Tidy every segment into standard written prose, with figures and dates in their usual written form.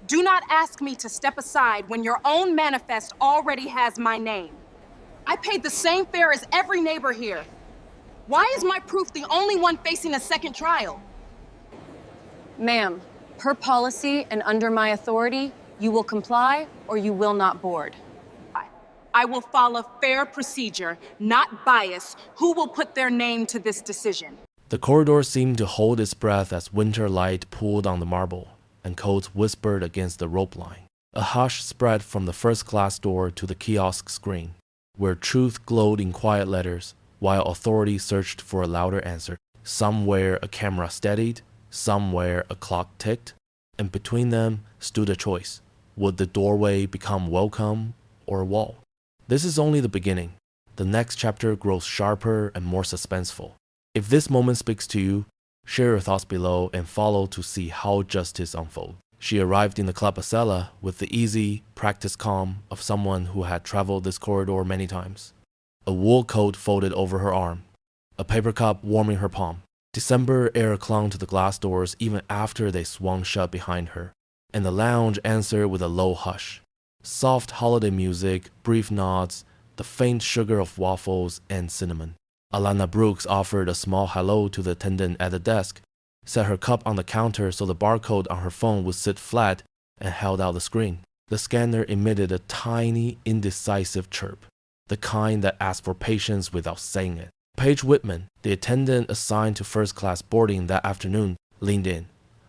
Do not ask me to step aside when your own manifest already has my name. I paid the same fare as every neighbor here. Why is my proof the only one facing a second trial? Ma'am, per policy and under my authority, you will comply or you will not board. I will follow fair procedure, not bias. Who will put their name to this decision? The corridor seemed to hold its breath as winter light pooled on the marble, and coats whispered against the rope line. A hush spread from the first-class door to the kiosk screen, where truth glowed in quiet letters, while authority searched for a louder answer. Somewhere a camera steadied, somewhere a clock ticked, and between them stood a choice. Would the doorway become welcome or a wall? This is only the beginning. The next chapter grows sharper and more suspenseful. If this moment speaks to you, share your thoughts below and follow to see how justice unfolds. She arrived in the Club Acela with the easy, practiced calm of someone who had traveled this corridor many times. A wool coat folded over her arm, a paper cup warming her palm. December air clung to the glass doors even after they swung shut behind her, and the lounge answered with a low hush. Soft holiday music, brief nods, the faint sugar of waffles and cinnamon. Alana Brooks offered a small hello to the attendant at the desk, set her cup on the counter so the barcode on her phone would sit flat, and held out the screen. The scanner emitted a tiny, indecisive chirp, the kind that asked for patience without saying it. Paige Whitman, the attendant assigned to first-class boarding that afternoon, leaned in.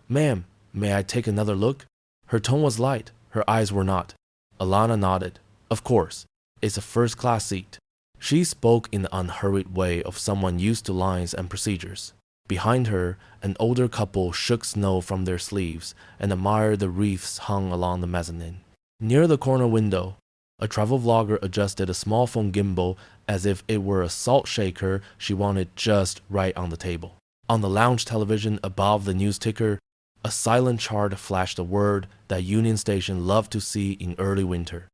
"Ma'am, may I take another look?" Her tone was light, her eyes were not. Alana nodded. "Of course, it's a first-class seat." She spoke in the unhurried way of someone used to lines and procedures. Behind her, an older couple shook snow from their sleeves and admired the wreaths hung along the mezzanine. Near the corner window, a travel vlogger adjusted a small phone gimbal as if it were a salt shaker she wanted just right on the table. On the lounge television above the news ticker, a silent chart flashed a word that Union Station loved to see in early winter: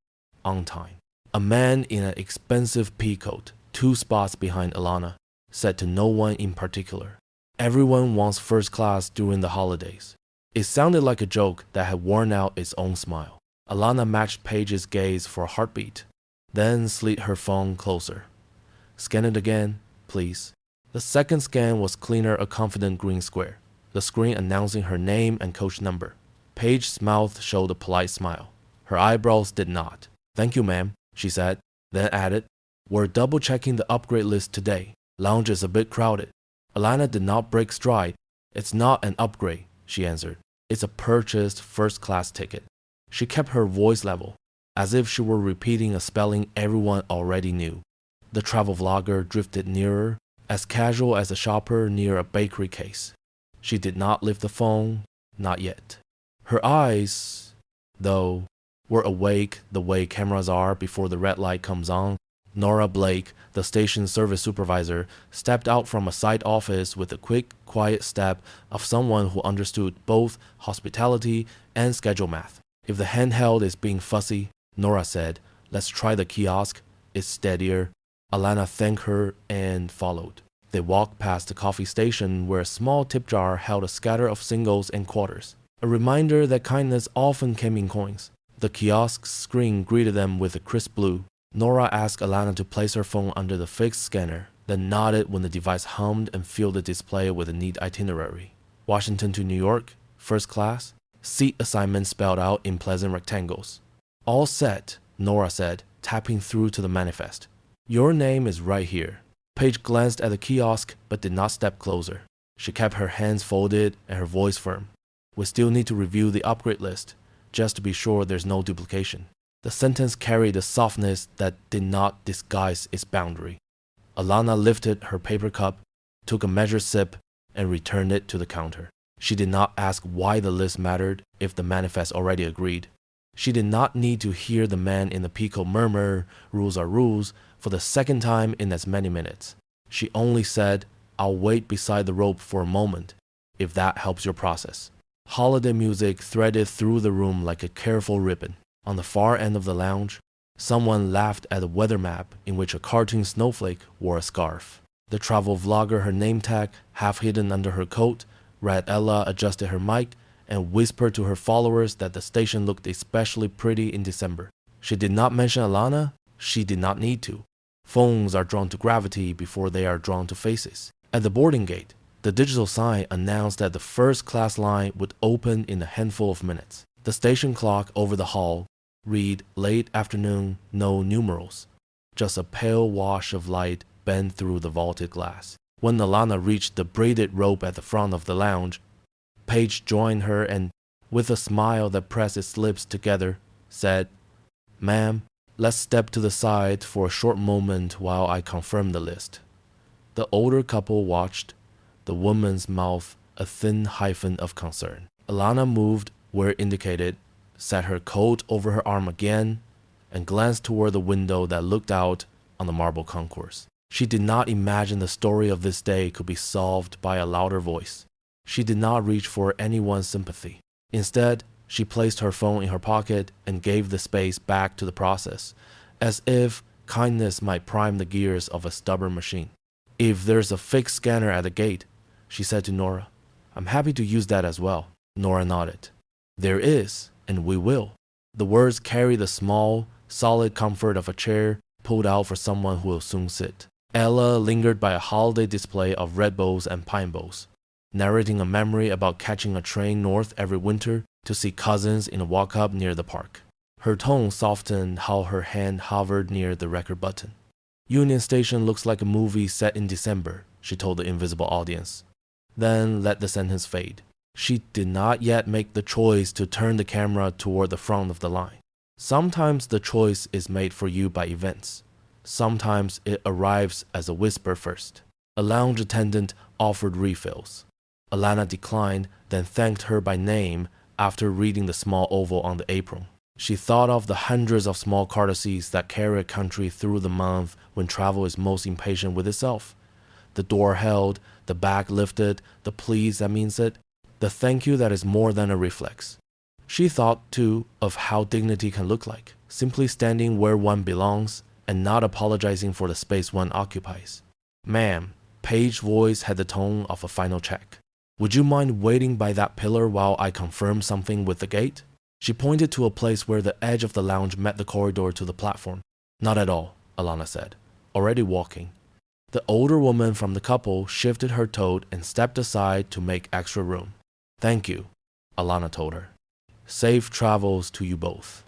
on time. A man in an expensive pea coat, 2 spots behind Alana, said to no one in particular, "Everyone wants first class during the holidays." It sounded like a joke that had worn out its own smile. Alana matched Paige's gaze for a heartbeat, then slid her phone closer. "Scan it again, please." The second scan was cleaner, a confident green square, the screen announcing her name and coach number. Paige's mouth showed a polite smile. Her eyebrows did not. "Thank you, ma'am," she said, then added, "We're double-checking the upgrade list today. Lounge is a bit crowded." Alana did not break stride. "It's not an upgrade," she answered. "It's a purchased first-class ticket." She kept her voice level, as if she were repeating a spelling everyone already knew. The travel vlogger drifted nearer, as casual as a shopper near a bakery case. She did not lift the phone, not yet. Her eyes, though, were awake the way cameras are before the red light comes on. Nora Blake, the station service supervisor, stepped out from a side office with the quick, quiet step of someone who understood both hospitality and schedule math. "If the handheld is being fussy," Nora said, "let's try the kiosk. It's steadier." Alana thanked her and followed. They walked past the coffee station where a small tip jar held a scatter of singles and quarters, a reminder that kindness often came in coins. The kiosk's screen greeted them with a crisp blue. Nora asked Alana to place her phone under the fixed scanner, then nodded when the device hummed and filled the display with a neat itinerary. Washington to New York, first class, seat assignment spelled out in pleasant rectangles. "All set," Nora said, tapping through to the manifest. "Your name is right here." Paige glanced at the kiosk but did not step closer. She kept her hands folded and her voice firm. "We still need to review the upgrade list, just to be sure there's no duplication." The sentence carried a softness that did not disguise its boundary. Alana lifted her paper cup, took a measured sip, and returned it to the counter. She did not ask why the list mattered if the manifest already agreed. She did not need to hear the man in the peacoat murmur, "Rules are rules," for the second time in as many minutes. She only said, "I'll wait beside the rope for a moment, if that helps your process." Holiday music threaded through the room like a careful ribbon. On the far end of the lounge, someone laughed at a weather map in which a cartoon snowflake wore a scarf. The travel vlogger, her name tag half hidden under her coat, read Ella adjusted her mic and whispered to her followers that the station looked especially pretty in December. She did not mention Alana. She did not need to. Phones are drawn to gravity before they are drawn to faces. At the boarding gate, the digital sign announced that the first class line would open in a handful of minutes. The station clock over the hall read late afternoon, no numerals, just a pale wash of light bent through the vaulted glass. When Alana reached the braided rope at the front of the lounge, Paige joined her and, with a smile that pressed its lips together, said, "Ma'am, let's step to the side for a short moment while I confirm the list." The older couple watched, the woman's mouth a thin hyphen of concern. Alana moved where indicated, set her coat over her arm again, and glanced toward the window that looked out on the marble concourse. She did not imagine the story of this day could be solved by a louder voice. She did not reach for anyone's sympathy. Instead, she placed her phone in her pocket and gave the space back to the process, as if kindness might prime the gears of a stubborn machine. "If there's a fixed scanner at the gate," she said to Nora, "I'm happy to use that as well." Nora nodded. "There is, and we will." The words carried the small, solid comfort of a chair pulled out for someone who will soon sit. Ella lingered by a holiday display of Red Bulls and Pine Bowls, narrating a memory about catching a train north every winter to see cousins in a walk-up near the park. Her tone softened how her hand hovered near the record button. "Union Station looks like a movie set in December," she told the invisible audience, then let the sentence fade. She did not yet make the choice to turn the camera toward the front of the line. Sometimes the choice is made for you by events. Sometimes it arrives as a whisper first. A lounge attendant offered refills. Alana declined, then thanked her by name after reading the small oval on the apron. She thought of the hundreds of small courtesies that carry a country through the month when travel is most impatient with itself. The door held, the bag lifted, the please that means it, the thank you that is more than a reflex. She thought, too, of how dignity can look like, simply standing where one belongs and not apologizing for the space one occupies. "Ma'am," Paige's voice had the tone of a final check. "Would you mind waiting by that pillar while I confirm something with the gate?" She pointed to a place where the edge of the lounge met the corridor to the platform. "Not at all," Alana said, already walking. The older woman from the couple shifted her tote and stepped aside to make extra room. "Thank you," Alana told her. "Safe travels to you both."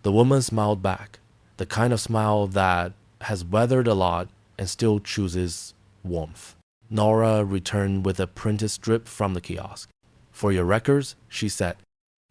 The woman smiled back, the kind of smile that has weathered a lot and still chooses warmth. Nora returned with a printed strip from the kiosk. "For your records," she said.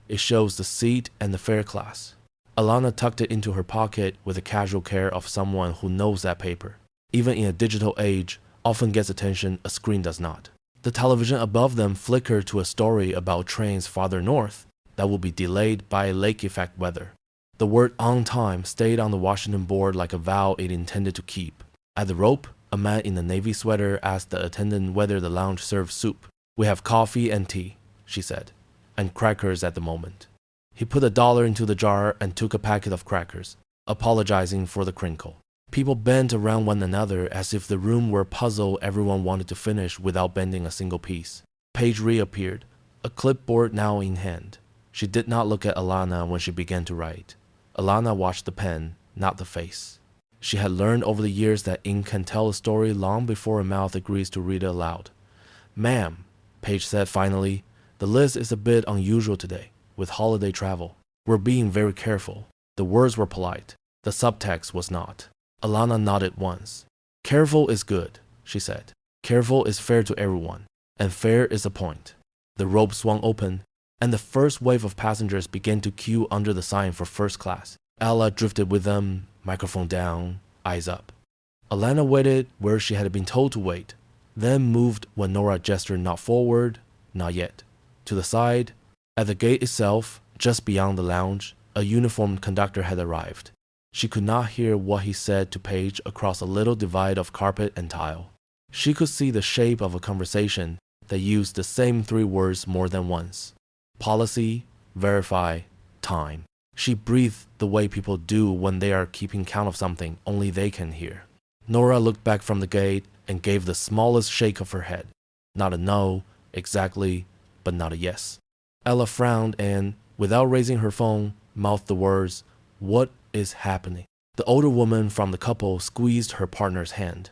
"It shows the seat and the fare class." Alana tucked it into her pocket with the casual care of someone who knows that paper, even in a digital age, often gets attention a screen does not. The television above them flickered to a story about trains farther north that would be delayed by lake effect weather. The word "on time" stayed on the Washington board like a vow it intended to keep. At the rope, a man in a navy sweater asked the attendant whether the lounge served soup. "We have coffee and tea," she said, "and crackers at the moment." He put $1 into the jar and took a packet of crackers, apologizing for the crinkle. People bent around one another as if the room were a puzzle everyone wanted to finish without bending a single piece. Paige reappeared, a clipboard now in hand. She did not look at Alana when she began to write. Alana watched the pen, not the face. She had learned over the years that ink can tell a story long before a mouth agrees to read it aloud. "Ma'am," Paige said finally, "the list is a bit unusual today, with holiday travel. We're being very careful." The words were polite. The subtext was not. Alana nodded once. "Careful is good," she said. "Careful is fair to everyone, and fair is the point." The rope swung open, and the first wave of passengers began to queue under the sign for first class. Ella drifted with them, microphone down, eyes up. Alana waited where she had been told to wait, then moved when Nora gestured not forward, not yet. To the side, at the gate itself, just beyond the lounge, a uniformed conductor had arrived. She could not hear what he said to Paige across a little divide of carpet and tile. She could see the shape of a conversation that used the same 3 words more than once. Policy, verify, time. She breathed the way people do when they are keeping count of something only they can hear. Nora looked back from the gate and gave the smallest shake of her head. Not a no, exactly, but not a yes. Ella frowned and, without raising her phone, mouthed the words, "What is happening?" The older woman from the couple squeezed her partner's hand.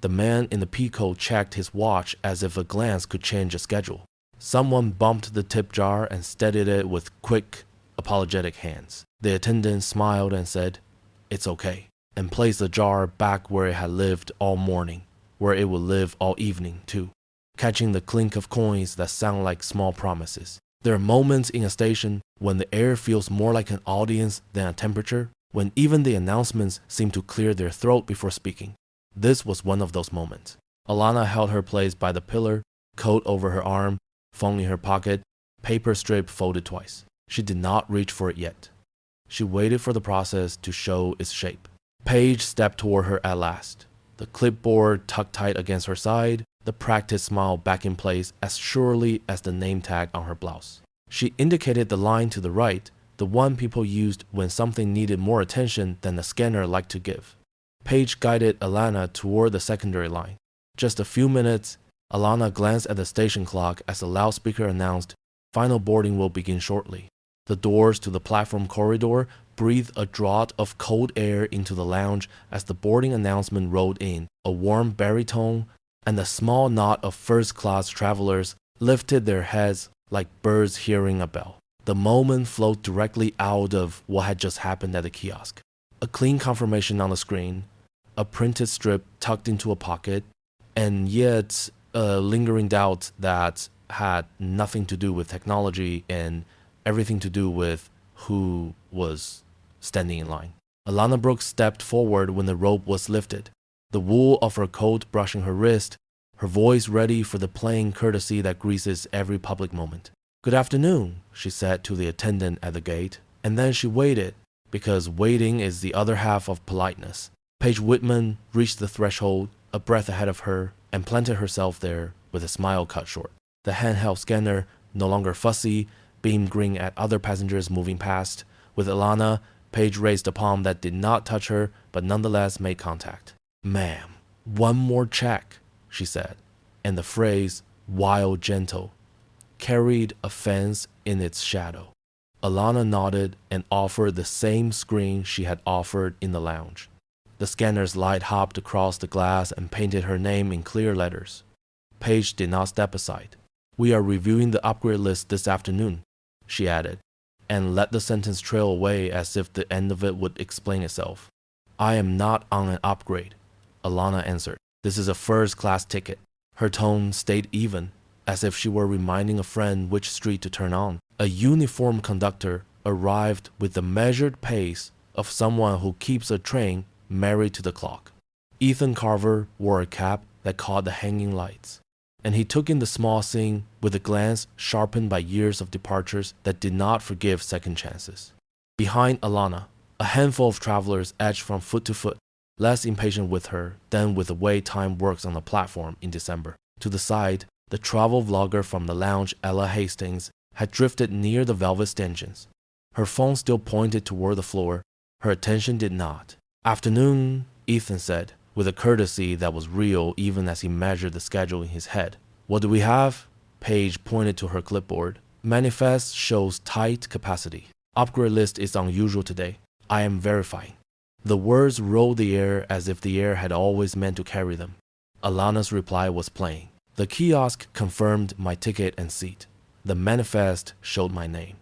The man in the pea coat checked his watch as if a glance could change a schedule. Someone bumped the tip jar and steadied it with quick, apologetic hands. The attendant smiled and said, "It's okay," and placed the jar back where it had lived all morning, where it would live all evening too, catching the clink of coins that sound like small promises. There are moments in a station when the air feels more like an audience than a temperature, when even the announcements seem to clear their throat before speaking. This was one of those moments. Alana held her place by the pillar, coat over her arm, phone in her pocket, paper strip folded twice. She did not reach for it yet. She waited for the process to show its shape. Paige stepped toward her at last, the clipboard tucked tight against her side, the practiced smile back in place as surely as the name tag on her blouse. She indicated the line to the right, the one people used when something needed more attention than the scanner liked to give. Paige guided Alana toward the secondary line. Just a few minutes, Alana glanced at the station clock as the loudspeaker announced, "Final boarding will begin shortly." The doors to the platform corridor breathed a draught of cold air into the lounge as the boarding announcement rolled in, a warm baritone, and the small knot of first-class travelers lifted their heads like birds hearing a bell. The moment flowed directly out of what had just happened at the kiosk. A clean confirmation on the screen, a printed strip tucked into a pocket, and yet a lingering doubt that had nothing to do with technology and everything to do with who was standing in line. Alana Brooks stepped forward when the rope was lifted, the wool of her coat brushing her wrist, her voice ready for the plain courtesy that greases every public moment. "Good afternoon," she said to the attendant at the gate, and then she waited, because waiting is the other half of politeness. Paige Whitman reached the threshold, a breath ahead of her, and planted herself there with a smile cut short. The handheld scanner, no longer fussy, beamed green at other passengers moving past. With Alana, Paige raised a palm that did not touch her, but nonetheless made contact. "Ma'am, one more check," she said, and the phrase, "while gentle," carried offense in its shadow. Alana nodded and offered the same screen she had offered in the lounge. The scanner's light hopped across the glass and painted her name in clear letters. Paige did not step aside. "We are reviewing the upgrade list this afternoon," she added, and let the sentence trail away as if the end of it would explain itself. "I am not on an upgrade," Alana answered. "This is a first-class ticket." Her tone stayed even, as if she were reminding a friend which street to turn on. A uniformed conductor arrived with the measured pace of someone who keeps a train married to the clock. Ethan Carver wore a cap that caught the hanging lights, and he took in the small scene with a glance sharpened by years of departures that did not forgive second chances. Behind Alana, a handful of travelers edged from foot to foot, less impatient with her than with the way time works on the platform in December. To the side, the travel vlogger from the lounge, Ella Hastings, had drifted near the velvet stanchions. Her phone still pointed toward the floor. Her attention did not. "Afternoon," Ethan said, with a courtesy that was real even as he measured the schedule in his head. "What do we have?" Paige pointed to her clipboard. "Manifest shows tight capacity. Upgrade list is unusual today. I am verifying." The words rolled the air as if the air had always meant to carry them. Alana's reply was plain. "The kiosk confirmed my ticket and seat. The manifest showed my name."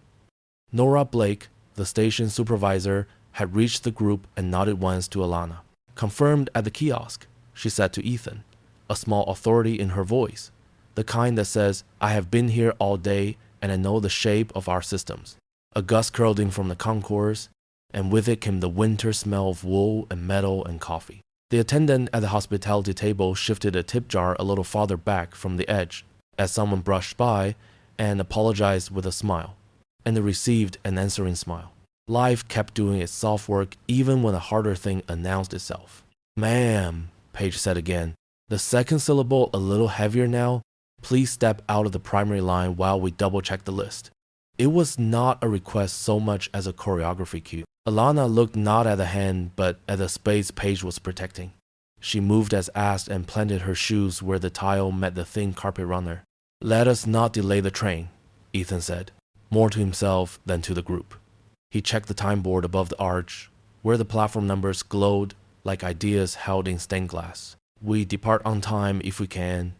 Nora Blake, the station supervisor, had reached the group and nodded once to Alana. "Confirmed at the kiosk," she said to Ethan, a small authority in her voice, the kind that says, "I have been here all day and I know the shape of our systems." A gust curled in from the concourse, and with it came the winter smell of wool and metal and coffee. The attendant at the hospitality table shifted a tip jar a little farther back from the edge as someone brushed by and apologized with a smile, and received an answering smile. Life kept doing its soft work even when a harder thing announced itself. "Ma'am," Paige said again, the second syllable a little heavier now. "Please step out of the primary line while we double-check the list." It was not a request so much as a choreography cue. Alana looked not at the hand but at the space Paige was protecting. She moved as asked and planted her shoes where the tile met the thin carpet runner. "Let us not delay the train," Ethan said. more to himself than to the group. He checked the time board above the arch, where the platform numbers glowed like ideas held in stained glass. We depart on time if we can.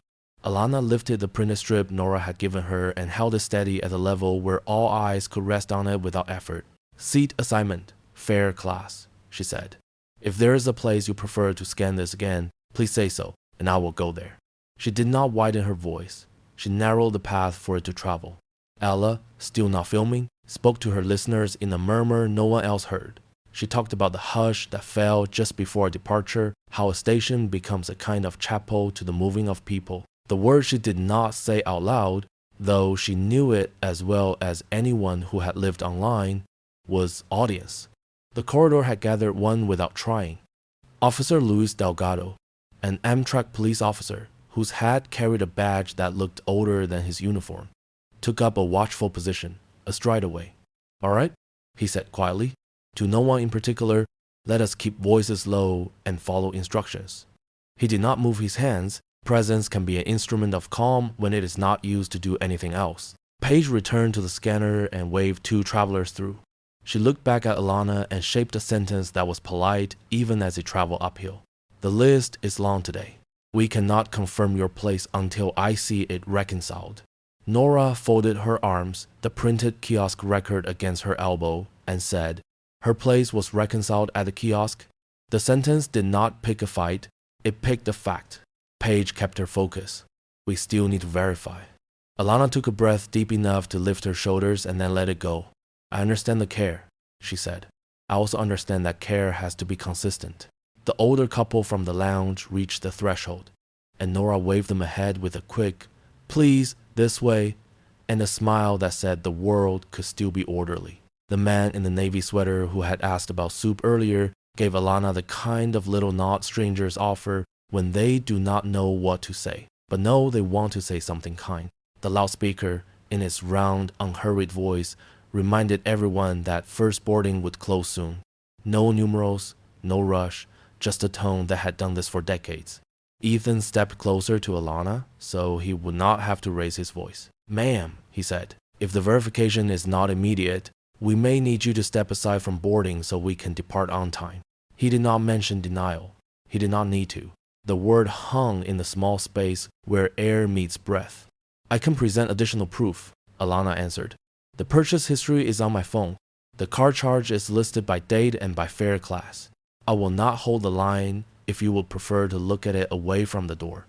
Alana lifted the printed strip Nora had given her and held it steady at a level where all eyes could rest on it without effort. Seat assignment, fair class, she said. If there is a place you prefer to scan this again, please say so, and I will go there. She did not widen her voice. She narrowed the path for it to travel. Ella, still not filming, spoke to her listeners in a murmur no one else heard. She talked about the hush that fell just before departure, how a station becomes a kind of chapel to the moving of people. The word she did not say out loud, though she knew it as well as anyone who had lived online, was audience. The corridor had gathered one without trying. Officer Luis Delgado, an Amtrak police officer whose hat carried a badge that looked older than his uniform, took up a watchful position, a stride away. "All right," he said quietly. "To no one in particular, let us keep voices low and follow instructions." He did not move his hands. Presence can be an instrument of calm when it is not used to do anything else. Paige returned to the scanner and waved two travelers through. She looked back at Alana and shaped a sentence that was polite even as it traveled uphill. "The list is long today. We cannot confirm your place until I see it reconciled." Nora folded her arms, the printed kiosk record against her elbow, and said, "Her place was reconciled at the kiosk." The sentence did not pick a fight, it picked a fact. Paige kept her focus. "We still need to verify." Alana took a breath deep enough to lift her shoulders and then let it go. "I understand the care," she said. "I also understand that care has to be consistent." The older couple from the lounge reached the threshold, and Nora waved them ahead with a quick, "Please, this way," and a smile that said the world could still be orderly. The man in the navy sweater who had asked about soup earlier gave Alana the kind of little nod strangers offer when they do not know what to say, but know they want to say something kind. The loudspeaker, in its round, unhurried voice, reminded everyone that first boarding would close soon. No numerals, no rush, just a tone that had done this for decades. Ethan stepped closer to Alana so he would not have to raise his voice. "Ma'am," he said, "if the verification is not immediate, we may need you to step aside from boarding so we can depart on time." He did not mention denial. He did not need to. The word hung in the small space where air meets breath. "I can present additional proof," Alana answered. "The purchase history is on my phone. The car charge is listed by date and by fare class. I will not hold the line if you would prefer to look at it away from the door."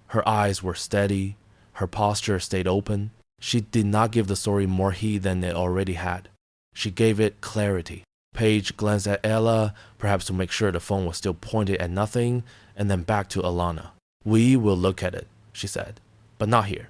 Her eyes were steady. Her posture stayed open. She did not give the story more heed than it already had. She gave it clarity. Paige glanced at Ella, perhaps to make sure the phone was still pointed at nothing, and then back to Alana. "We will look at it," she said, "but not here."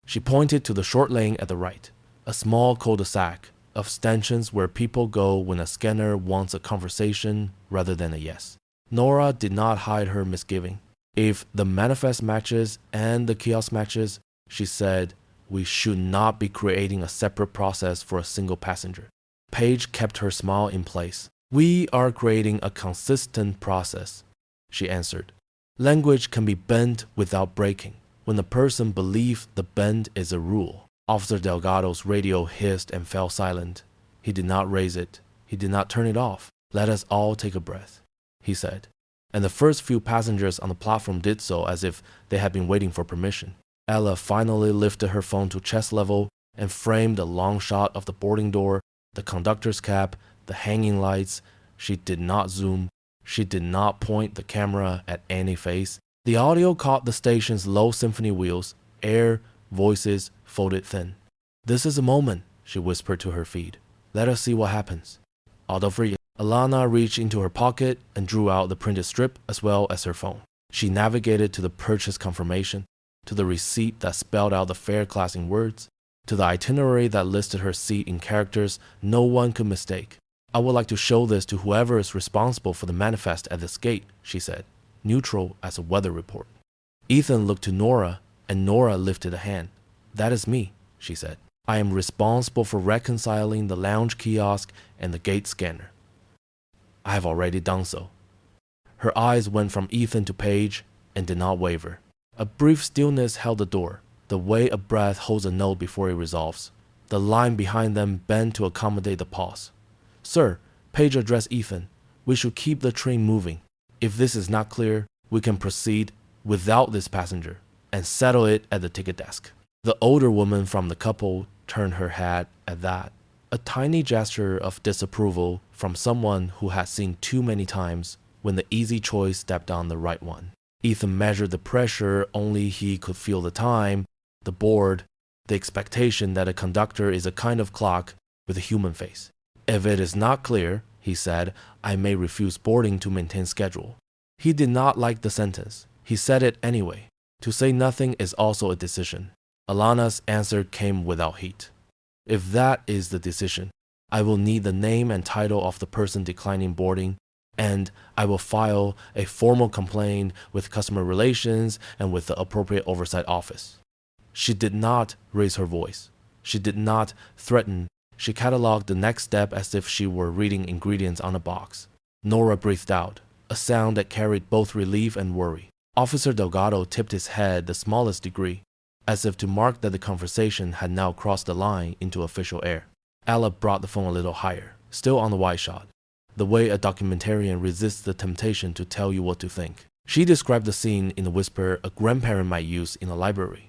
She pointed to the short lane at the right, a small cul-de-sac of stanchions where people go when a scanner wants a conversation rather than a yes. Nora did not hide her misgiving. "If the manifest matches and the kiosk matches," she said, "we should not be creating a separate process for a single passenger." Paige kept her smile in place. "We are creating a consistent process," she answered. "Language can be bent without breaking. When a person believes the bend is a rule." Officer Delgado's radio hissed and fell silent. He did not raise it. He did not turn it off. "Let us all take a breath," he said. And the first few passengers on the platform did so as if they had been waiting for permission. Ella finally lifted her phone to chest level and framed a long shot of the boarding door, the conductor's cap, the hanging lights. She did not zoom. She did not point the camera at any face. The audio caught the station's low symphony wheels, air, voices folded thin. "This is a moment," she whispered to her feed. "Let us see what happens." Alana reached into her pocket and drew out the printed strip as well as her phone. She navigated to the purchase confirmation, to the receipt that spelled out the fare class in words, to the itinerary that listed her seat in characters no one could mistake. "I would like to show this to whoever is responsible for the manifest at this gate," she said, neutral as a weather report. Ethan looked to Nora, and Nora lifted a hand. "That is me," she said. "I am responsible for reconciling the lounge kiosk and the gate scanner." "I have already done so." Her eyes went from Ethan to Paige and did not waver. A brief stillness held the door, the way a breath holds a note before it resolves. The line behind them bent to accommodate the pause. Sir, Page addressed Ethan. We should keep the train moving. If this is not clear, we can proceed without this passenger and settle it at the ticket desk. The older woman from the couple turned her head at that. A tiny gesture of disapproval from someone who had seen too many times when the easy choice stepped on the right one. Ethan measured the pressure only he could feel, the time, the board, the expectation that a conductor is a kind of clock with a human face. If it is not clear, he said, I may refuse boarding to maintain schedule. He did not like the sentence. He said it anyway. To say nothing is also a decision. Alana's answer came without heat. If that is the decision, I will need the name and title of the person declining boarding, and I will file a formal complaint with customer relations and with the appropriate oversight office. She did not raise her voice. She did not threaten. She cataloged the next step as if she were reading ingredients on a box. Nora breathed out, a sound that carried both relief and worry. Officer Delgado tipped his head the smallest degree, as if to mark that the conversation had now crossed the line into official air. Ella brought the phone a little higher, still on the wide shot, the way a documentarian resists the temptation to tell you what to think. She described the scene in a whisper a grandparent might use in a library.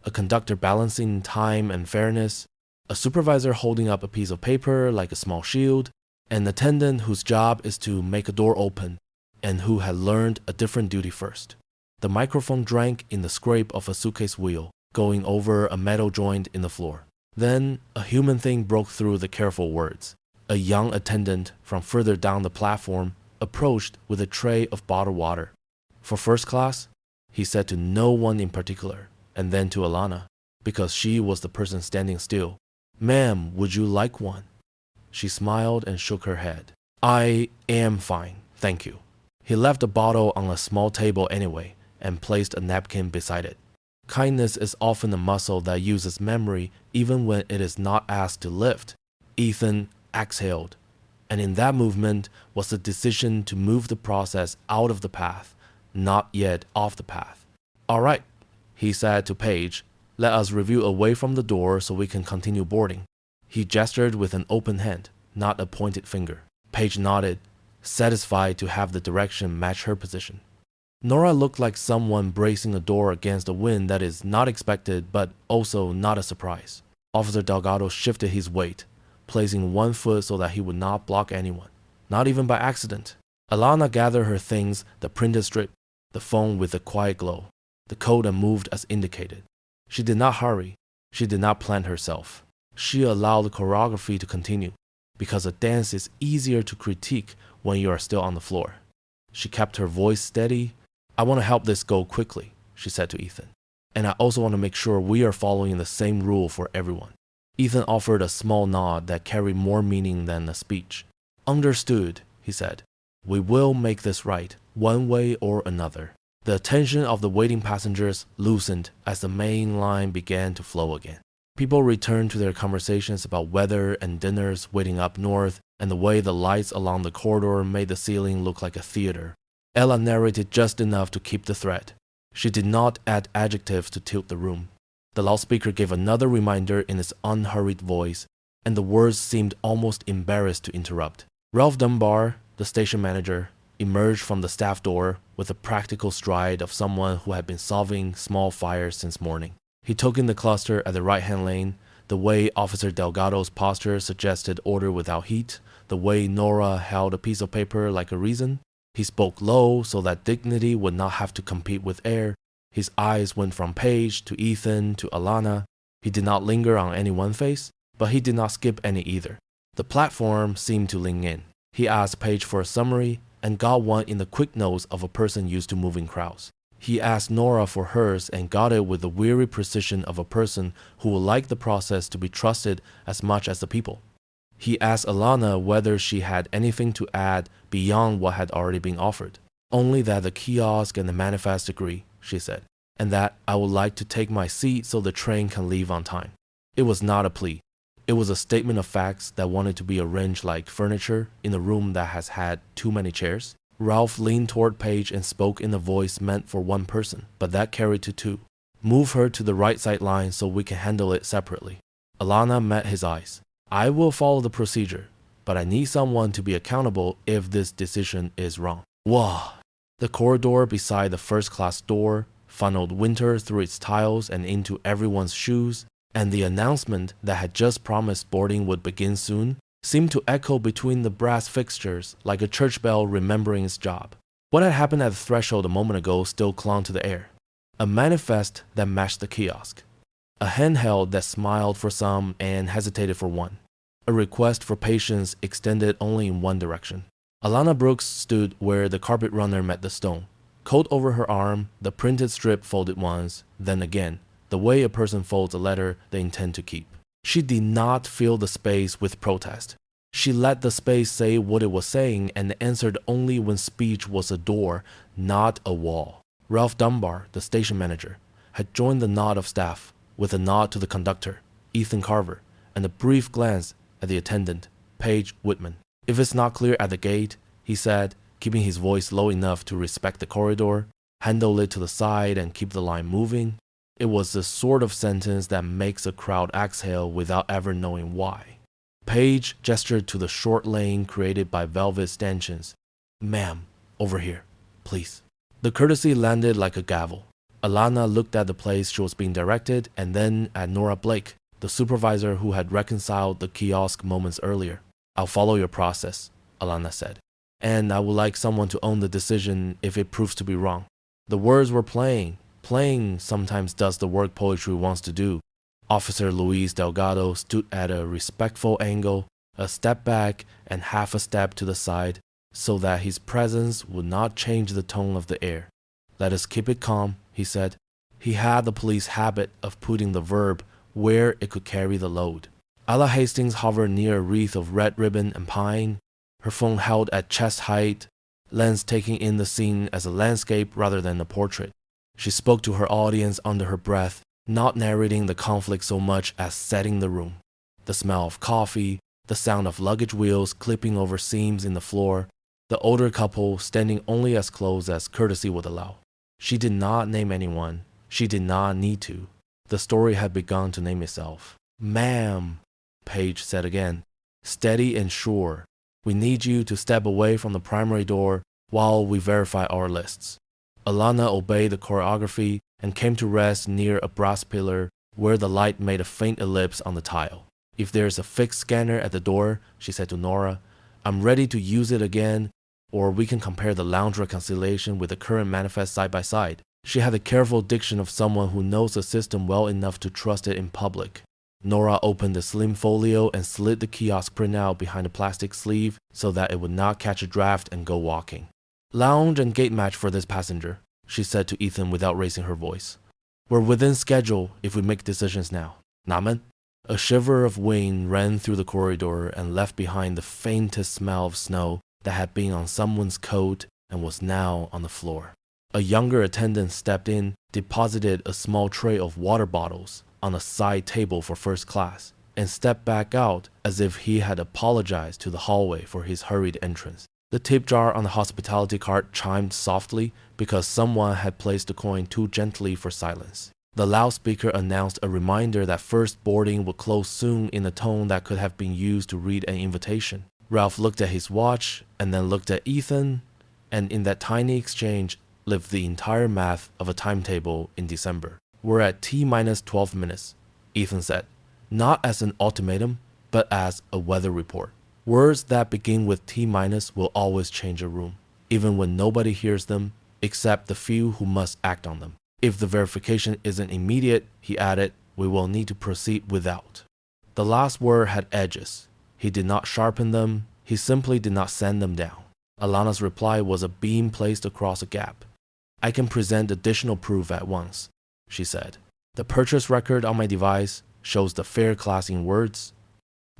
A conductor balancing time and fairness, a supervisor holding up a piece of paper like a small shield, an attendant whose job is to make a door open and who had learned a different duty first. The microphone drank in the scrape of a suitcase wheel, going over a metal joint in the floor. Then a human thing broke through the careful words. A young attendant from further down the platform approached with a tray of bottled water. For first class, he said to no one in particular, and then to Alana, because she was the person standing still. Ma'am, would you like one? She smiled and shook her head. I am fine, thank you. He left the bottle on a small table anyway, and placed a napkin beside it. Kindness is often a muscle that uses memory even when it is not asked to lift. Ethan exhaled, and in that movement was the decision to move the process out of the path, not yet off the path. All right, he said to Paige, let us review away from the door so we can continue boarding. He gestured with an open hand, not a pointed finger. Paige nodded, satisfied to have the direction match her position. Nora looked like someone bracing a door against a wind that is not expected but also not a surprise. Officer Delgado shifted his weight, placing one foot so that he would not block anyone, not even by accident. Alana gathered her things, the printed strip, the phone with a quiet glow, the coat, and moved as indicated. She did not hurry. She did not plant herself. She allowed the choreography to continue, because a dance is easier to critique when you are still on the floor. She kept her voice steady. I want to help this go quickly, she said to Ethan. And I also want to make sure we are following the same rule for everyone. Ethan offered a small nod that carried more meaning than a speech. Understood, he said. We will make this right, one way or another. The attention of the waiting passengers loosened as the main line began to flow again. People returned to their conversations about weather and dinners waiting up north, and the way the lights along the corridor made the ceiling look like a theater. Ella narrated just enough to keep the thread. She did not add adjectives to tilt the room. The loudspeaker gave another reminder in its unhurried voice, and the words seemed almost embarrassed to interrupt. Ralph Dunbar, the station manager, emerged from the staff door with the practical stride of someone who had been solving small fires since morning. He took in the cluster at the right-hand lane, the way Officer Delgado's posture suggested order without heat, the way Nora held a piece of paper like a reason. He spoke low so that dignity would not have to compete with air. His eyes went from Paige to Ethan to Alana. He did not linger on any one face, but he did not skip any either. The platform seemed to lean in. He asked Paige for a summary and got one in the quick notes of a person used to moving crowds. He asked Nora for hers and got it with the weary precision of a person who would like the process to be trusted as much as the people. He asked Alana whether she had anything to add beyond what had already been offered. Only that the kiosk and the manifest agree, she said, and that I would like to take my seat so the train can leave on time. It was not a plea. It was a statement of facts that wanted to be arranged like furniture in a room that has had too many chairs. Ralph leaned toward Paige and spoke in a voice meant for one person, but that carried to two. Move her to the right side line so we can handle it separately. Alana met his eyes. I will follow the procedure, but I need someone to be accountable if this decision is wrong. Whoa! The corridor beside the first-class door funneled winter through its tiles and into everyone's shoes, and the announcement that had just promised boarding would begin soon seemed to echo between the brass fixtures like a church bell remembering its job. What had happened at the threshold a moment ago still clung to the air. A manifest that matched the kiosk. A handheld that smiled for some and hesitated for one. A request for patience extended only in one direction. Alana Brooks stood where the carpet runner met the stone. Coat over her arm, the printed strip folded once, then again, the way a person folds a letter they intend to keep. She did not fill the space with protest. She let the space say what it was saying and answered only when speech was a door, not a wall. Ralph Dunbar, the station manager, had joined the nod of staff, with a nod to the conductor, Ethan Carver, and a brief glance at the attendant, Paige Whitman. If it's not clear at the gate, he said, keeping his voice low enough to respect the corridor, handle it to the side and keep the line moving. It was the sort of sentence that makes a crowd exhale without ever knowing why. Paige gestured to the short lane created by velvet stanchions. Ma'am, over here, please. The courtesy landed like a gavel. Alana looked at the place she was being directed and then at Nora Blake, the supervisor who had reconciled the kiosk moments earlier. I'll follow your process, Alana said. And I would like someone to own the decision if it proves to be wrong. The words were plain. Plain sometimes does the work poetry wants to do. Officer Luis Delgado stood at a respectful angle, a step back and half a step to the side, so that his presence would not change the tone of the air. Let us keep it calm, he said. He had the police habit of putting the verb where it could carry the load. Ella Hastings hovered near a wreath of red ribbon and pine, her phone held at chest height, lens taking in the scene as a landscape rather than a portrait. She spoke to her audience under her breath, not narrating the conflict so much as setting the room. The smell of coffee, the sound of luggage wheels clipping over seams in the floor, the older couple standing only as close as courtesy would allow. She did not name anyone. She did not need to. The story had begun to name itself. Ma'am, Paige said again, steady and sure. We need you to step away from the primary door while we verify our lists. Alana obeyed the choreography and came to rest near a brass pillar where the light made a faint ellipse on the tile. If there's a fixed scanner at the door, she said to Nora, I'm ready to use it again, or we can compare the lounge reconciliation with the current manifest side by side. She had the careful diction of someone who knows the system well enough to trust it in public. Nora opened the slim folio and slid the kiosk printout behind a plastic sleeve so that it would not catch a draft and go walking. Lounge and gate match for this passenger, she said to Ethan without raising her voice. We're within schedule if we make decisions now. Namen? A shiver of wind ran through the corridor and left behind the faintest smell of snow that had been on someone's coat and was now on the floor. A younger attendant stepped in, deposited a small tray of water bottles on a side table for first class, and stepped back out as if he had apologized to the hallway for his hurried entrance. The tip jar on the hospitality cart chimed softly because someone had placed the coin too gently for silence. The loudspeaker announced a reminder that first boarding would close soon in a tone that could have been used to read an invitation. Ralph looked at his watch and then looked at Ethan, and in that tiny exchange lived the entire math of a timetable in December. We're at T-minus 12 minutes, Ethan said, not as an ultimatum, but as a weather report. Words that begin with T-minus will always change a room, even when nobody hears them, except the few who must act on them. If the verification isn't immediate, he added, we will need to proceed without. The last word had edges. He did not sharpen them, he simply did not sand them down. Alana's reply was a beam placed across a gap. I can present additional proof at once, she said. The purchase record on my device shows the fare class in words.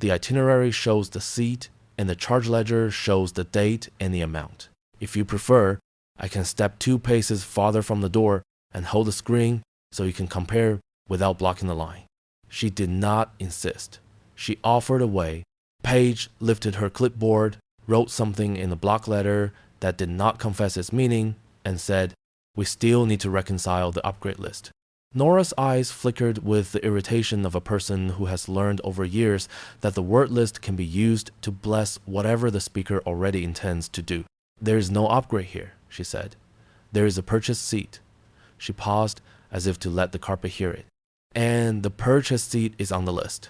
The itinerary shows the seat, and the charge ledger shows the date and the amount. If you prefer, I can step 2 paces farther from the door and hold the screen so you can compare without blocking the line. She did not insist. She offered a way. Paige lifted her clipboard, wrote something in a block letter that did not confess its meaning, and said, we still need to reconcile the upgrade list. Nora's eyes flickered with the irritation of a person who has learned over years that the word list can be used to bless whatever the speaker already intends to do. There is no upgrade here, she said. There is a purchase seat. She paused as if to let the carpet hear it. And the purchase seat is on the list.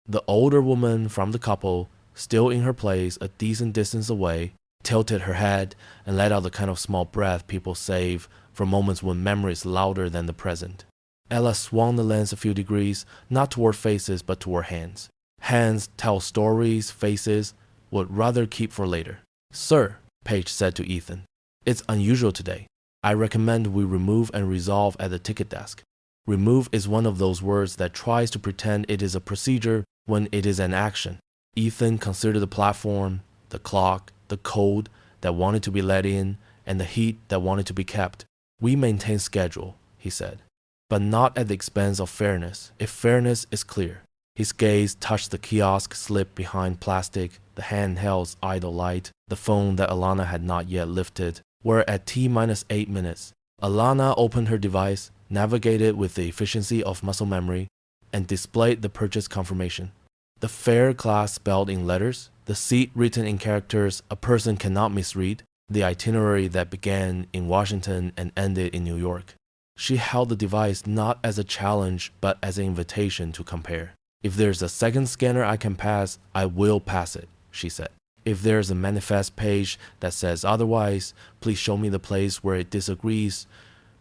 The older woman from the couple, still in her place a decent distance away, tilted her head and let out the kind of small breath people save for moments when memory is louder than the present. Ella swung the lens a few degrees, not toward faces but toward hands. Hands tell stories, faces would rather keep for later. Sir, Paige said to Ethan, it's unusual today. I recommend we remove and resolve at the ticket desk. Remove is one of those words that tries to pretend it is a procedure when it is an action. Ethan considered the platform, the clock, the cold that wanted to be let in, and the heat that wanted to be kept. We maintain schedule, he said, but not at the expense of fairness, if fairness is clear. His gaze touched the kiosk slip behind plastic, the handheld's idle light, the phone that Alana had not yet lifted. We're at T-8 minutes. Alana opened her device, navigated with the efficiency of muscle memory, and displayed the purchase confirmation. The fare class spelled in letters, the seat written in characters a person cannot misread, the itinerary that began in Washington and ended in New York. She held the device not as a challenge but as an invitation to compare. If there's a second scanner I can pass, I will pass it, she said. If there's a manifest page that says otherwise, please show me the place where it disagrees.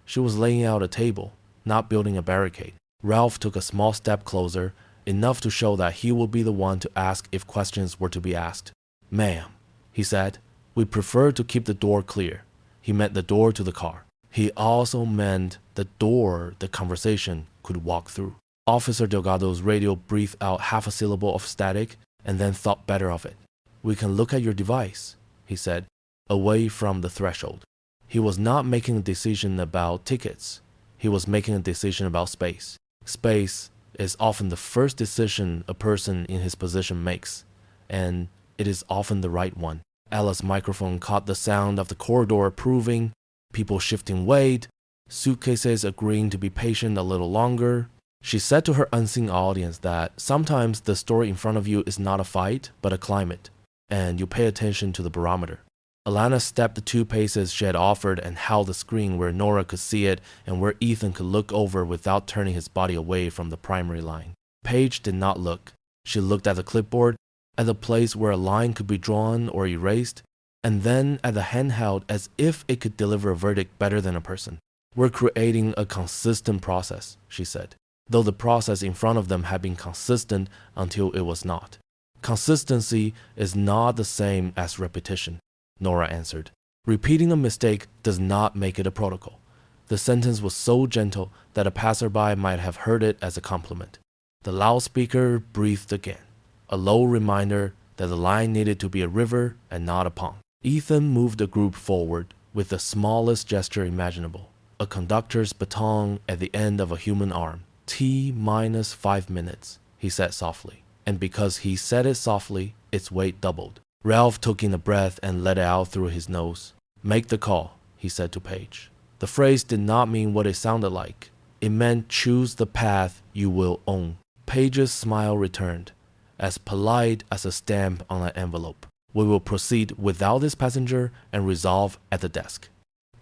She was laying out a table, not building a barricade. Ralph took a small step closer, enough to show that he would be the one to ask if questions were to be asked. Ma'am, he said, we prefer to keep the door clear. He meant the door to the car. He also meant the door the conversation could walk through. Officer Delgado's radio breathed out half a syllable of static and then thought better of it. We can look at your device, he said, away from the threshold. He was not making a decision about tickets. He was making a decision about space. Space is often the first decision a person in his position makes, and it is often the right one. Ella's microphone caught the sound of the corridor approving, people shifting weight, suitcases agreeing to be patient a little longer. She said to her unseen audience that sometimes the story in front of you is not a fight, but a climate, and you pay attention to the barometer. Alana stepped the 2 paces she had offered and held the screen where Nora could see it and where Ethan could look over without turning his body away from the primary line. Paige did not look. She looked at the clipboard, at the place where a line could be drawn or erased, and then at the handheld as if it could deliver a verdict better than a person. We're creating a consistent process, she said, though the process in front of them had been consistent until it was not. Consistency is not the same as repetition, Nora answered. Repeating a mistake does not make it a protocol. The sentence was so gentle that a passerby might have heard it as a compliment. The loudspeaker breathed again, a low reminder that the line needed to be a river and not a pond. Ethan moved the group forward with the smallest gesture imaginable, a conductor's baton at the end of a human arm. T-5 minutes, he said softly, and because he said it softly, its weight doubled. Ralph took in a breath and let it out through his nose. Make the call, he said to Paige. The phrase did not mean what it sounded like. It meant choose the path you will own. Paige's smile returned, as polite as a stamp on an envelope. We will proceed without this passenger and resolve at the desk.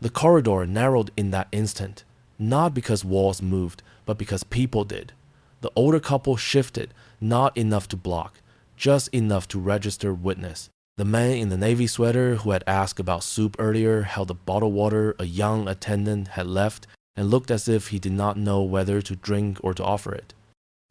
The corridor narrowed in that instant, not because walls moved, but because people did. The older couple shifted, not enough to block, just enough to register witness. The man in the navy sweater who had asked about soup earlier held a bottled water a young attendant had left and looked as if he did not know whether to drink or to offer it.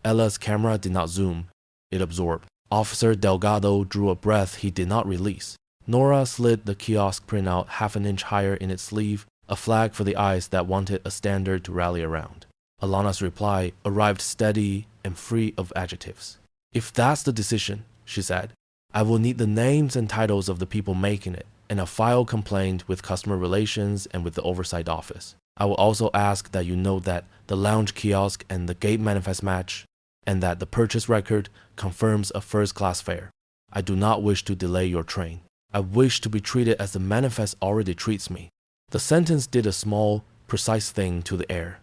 Ella's camera did not zoom. It absorbed. Officer Delgado drew a breath he did not release. Nora slid the kiosk printout half an inch higher in its sleeve, a flag for the eyes that wanted a standard to rally around. Alana's reply arrived steady and free of adjectives. If that's the decision, she said, I will need the names and titles of the people making it, and a file complaint with customer relations and with the Oversight office. I will also ask that you note that the lounge kiosk and the gate manifest match, and that the purchase record confirms a first-class fare. I do not wish to delay your train. I wish to be treated as the manifest already treats me. The sentence did a small, precise thing to the air.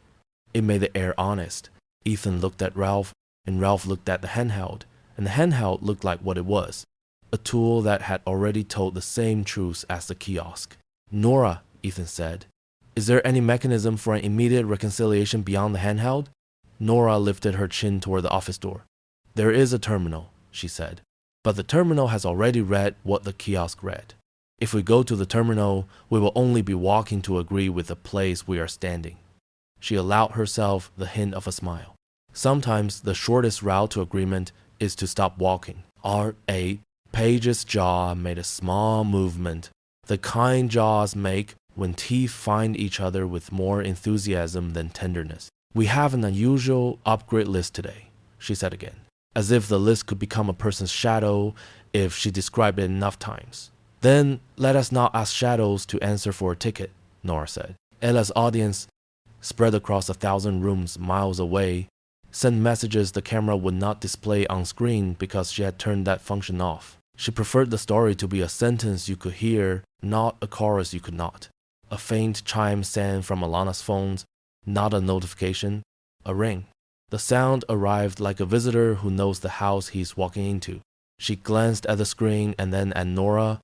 It made the air honest. Ethan looked at Ralph, and Ralph looked at the handheld, and the handheld looked like what it was, a tool that had already told the same truths as the kiosk. Nora, Ethan said, is there any mechanism for an immediate reconciliation beyond the handheld? Nora lifted her chin toward the office door. There is a terminal, she said, but the terminal has already read what the kiosk read. If we go to the terminal, we will only be walking to agree with the place we are standing. She allowed herself the hint of a smile. Sometimes the shortest route to agreement is to stop walking. R8. Paige's jaw made a small movement, the kind jaws make when teeth find each other with more enthusiasm than tenderness. We have an unusual upgrade list today, she said again, as if the list could become a person's shadow if she described it enough times. Then let us not ask shadows to answer for a ticket, Nora said. Ella's audience, spread across 1,000 rooms miles away, sent messages the camera would not display on screen because she had turned that function off. She preferred the story to be a sentence you could hear, not a chorus you could not. A faint chime sang from Alana's phones, not a notification, a ring. The sound arrived like a visitor who knows the house he's walking into. She glanced at the screen and then at Nora.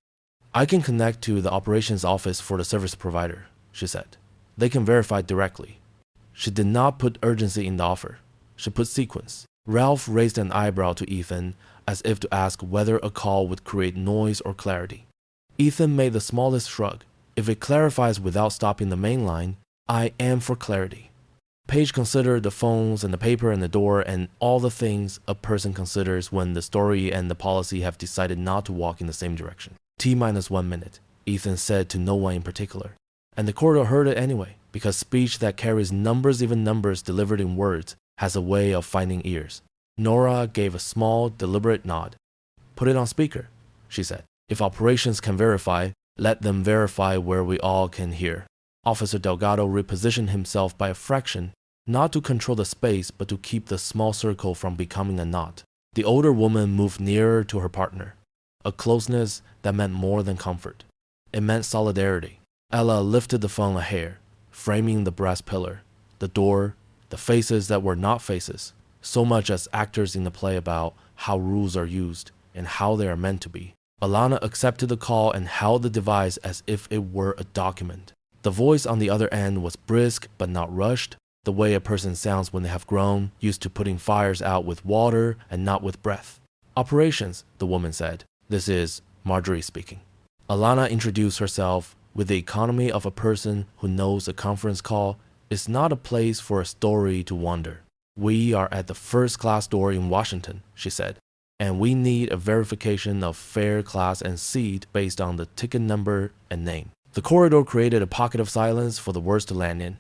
I can connect to the operations office for the service provider, she said. They can verify directly. She did not put urgency in the offer. She put sequence. Ralph raised an eyebrow to Ethan as if to ask whether a call would create noise or clarity. Ethan made the smallest shrug. If it clarifies without stopping the main line, I am for clarity. Paige considered the phones and the paper and the door and all the things a person considers when the story and the policy have decided not to walk in the same direction. T-1 minute, Ethan said to no one in particular. And the corridor heard it anyway, because speech that carries numbers, even numbers delivered in words, has a way of finding ears. Nora gave a small, deliberate nod. Put it on speaker, she said. If operations can verify, let them verify where we all can hear. Officer Delgado repositioned himself by a fraction, not to control the space, but to keep the small circle from becoming a knot. The older woman moved nearer to her partner, a closeness that meant more than comfort. It meant solidarity. Ella lifted the phone a hair, framing the brass pillar, the door, the faces that were not faces, so much as actors in the play about how rules are used and how they are meant to be. Alana accepted the call and held the device as if it were a document. The voice on the other end was brisk but not rushed, the way a person sounds when they have grown, used to putting fires out with water and not with breath. Operations, the woman said. This is Marjorie speaking. Alana introduced herself with the economy of a person who knows a conference call is not a place for a story to wander. We are at the first class door in Washington, she said, and we need a verification of fare, class, and seat based on the ticket number and name. The corridor created a pocket of silence for the words to land in.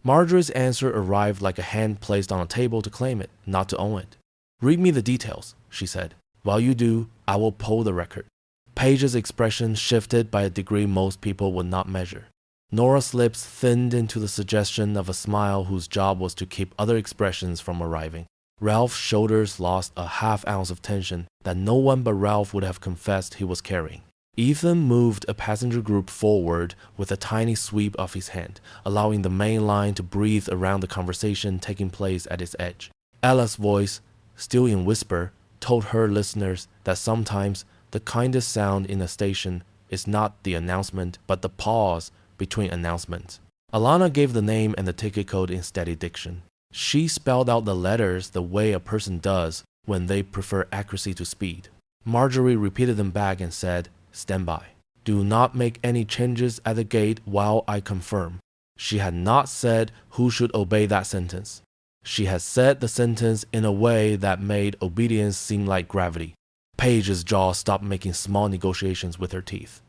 Marjorie's answer arrived like a hand placed on a table to claim it, not to own it. Read me the details, she said. While you do, I will pull the record. Paige's expression shifted by a degree most people would not measure. Nora's lips thinned into the suggestion of a smile whose job was to keep other expressions from arriving. Ralph's shoulders lost a half-ounce of tension that no one but Ralph would have confessed he was carrying. Ethan moved a passenger group forward with a tiny sweep of his hand, allowing the main line to breathe around the conversation taking place at its edge. Ella's voice, still in whisper, told her listeners that sometimes the kindest sound in a station is not the announcement but the pause between announcements. Alana gave the name and the ticket code in steady diction. She spelled out the letters the way a person does when they prefer accuracy to speed. Marjorie repeated them back and said, "Stand by. Do not make any changes at the gate while I confirm." She had not said who should obey that sentence. She had said the sentence in a way that made obedience seem like gravity. Paige's jaw stopped making small negotiations with her teeth.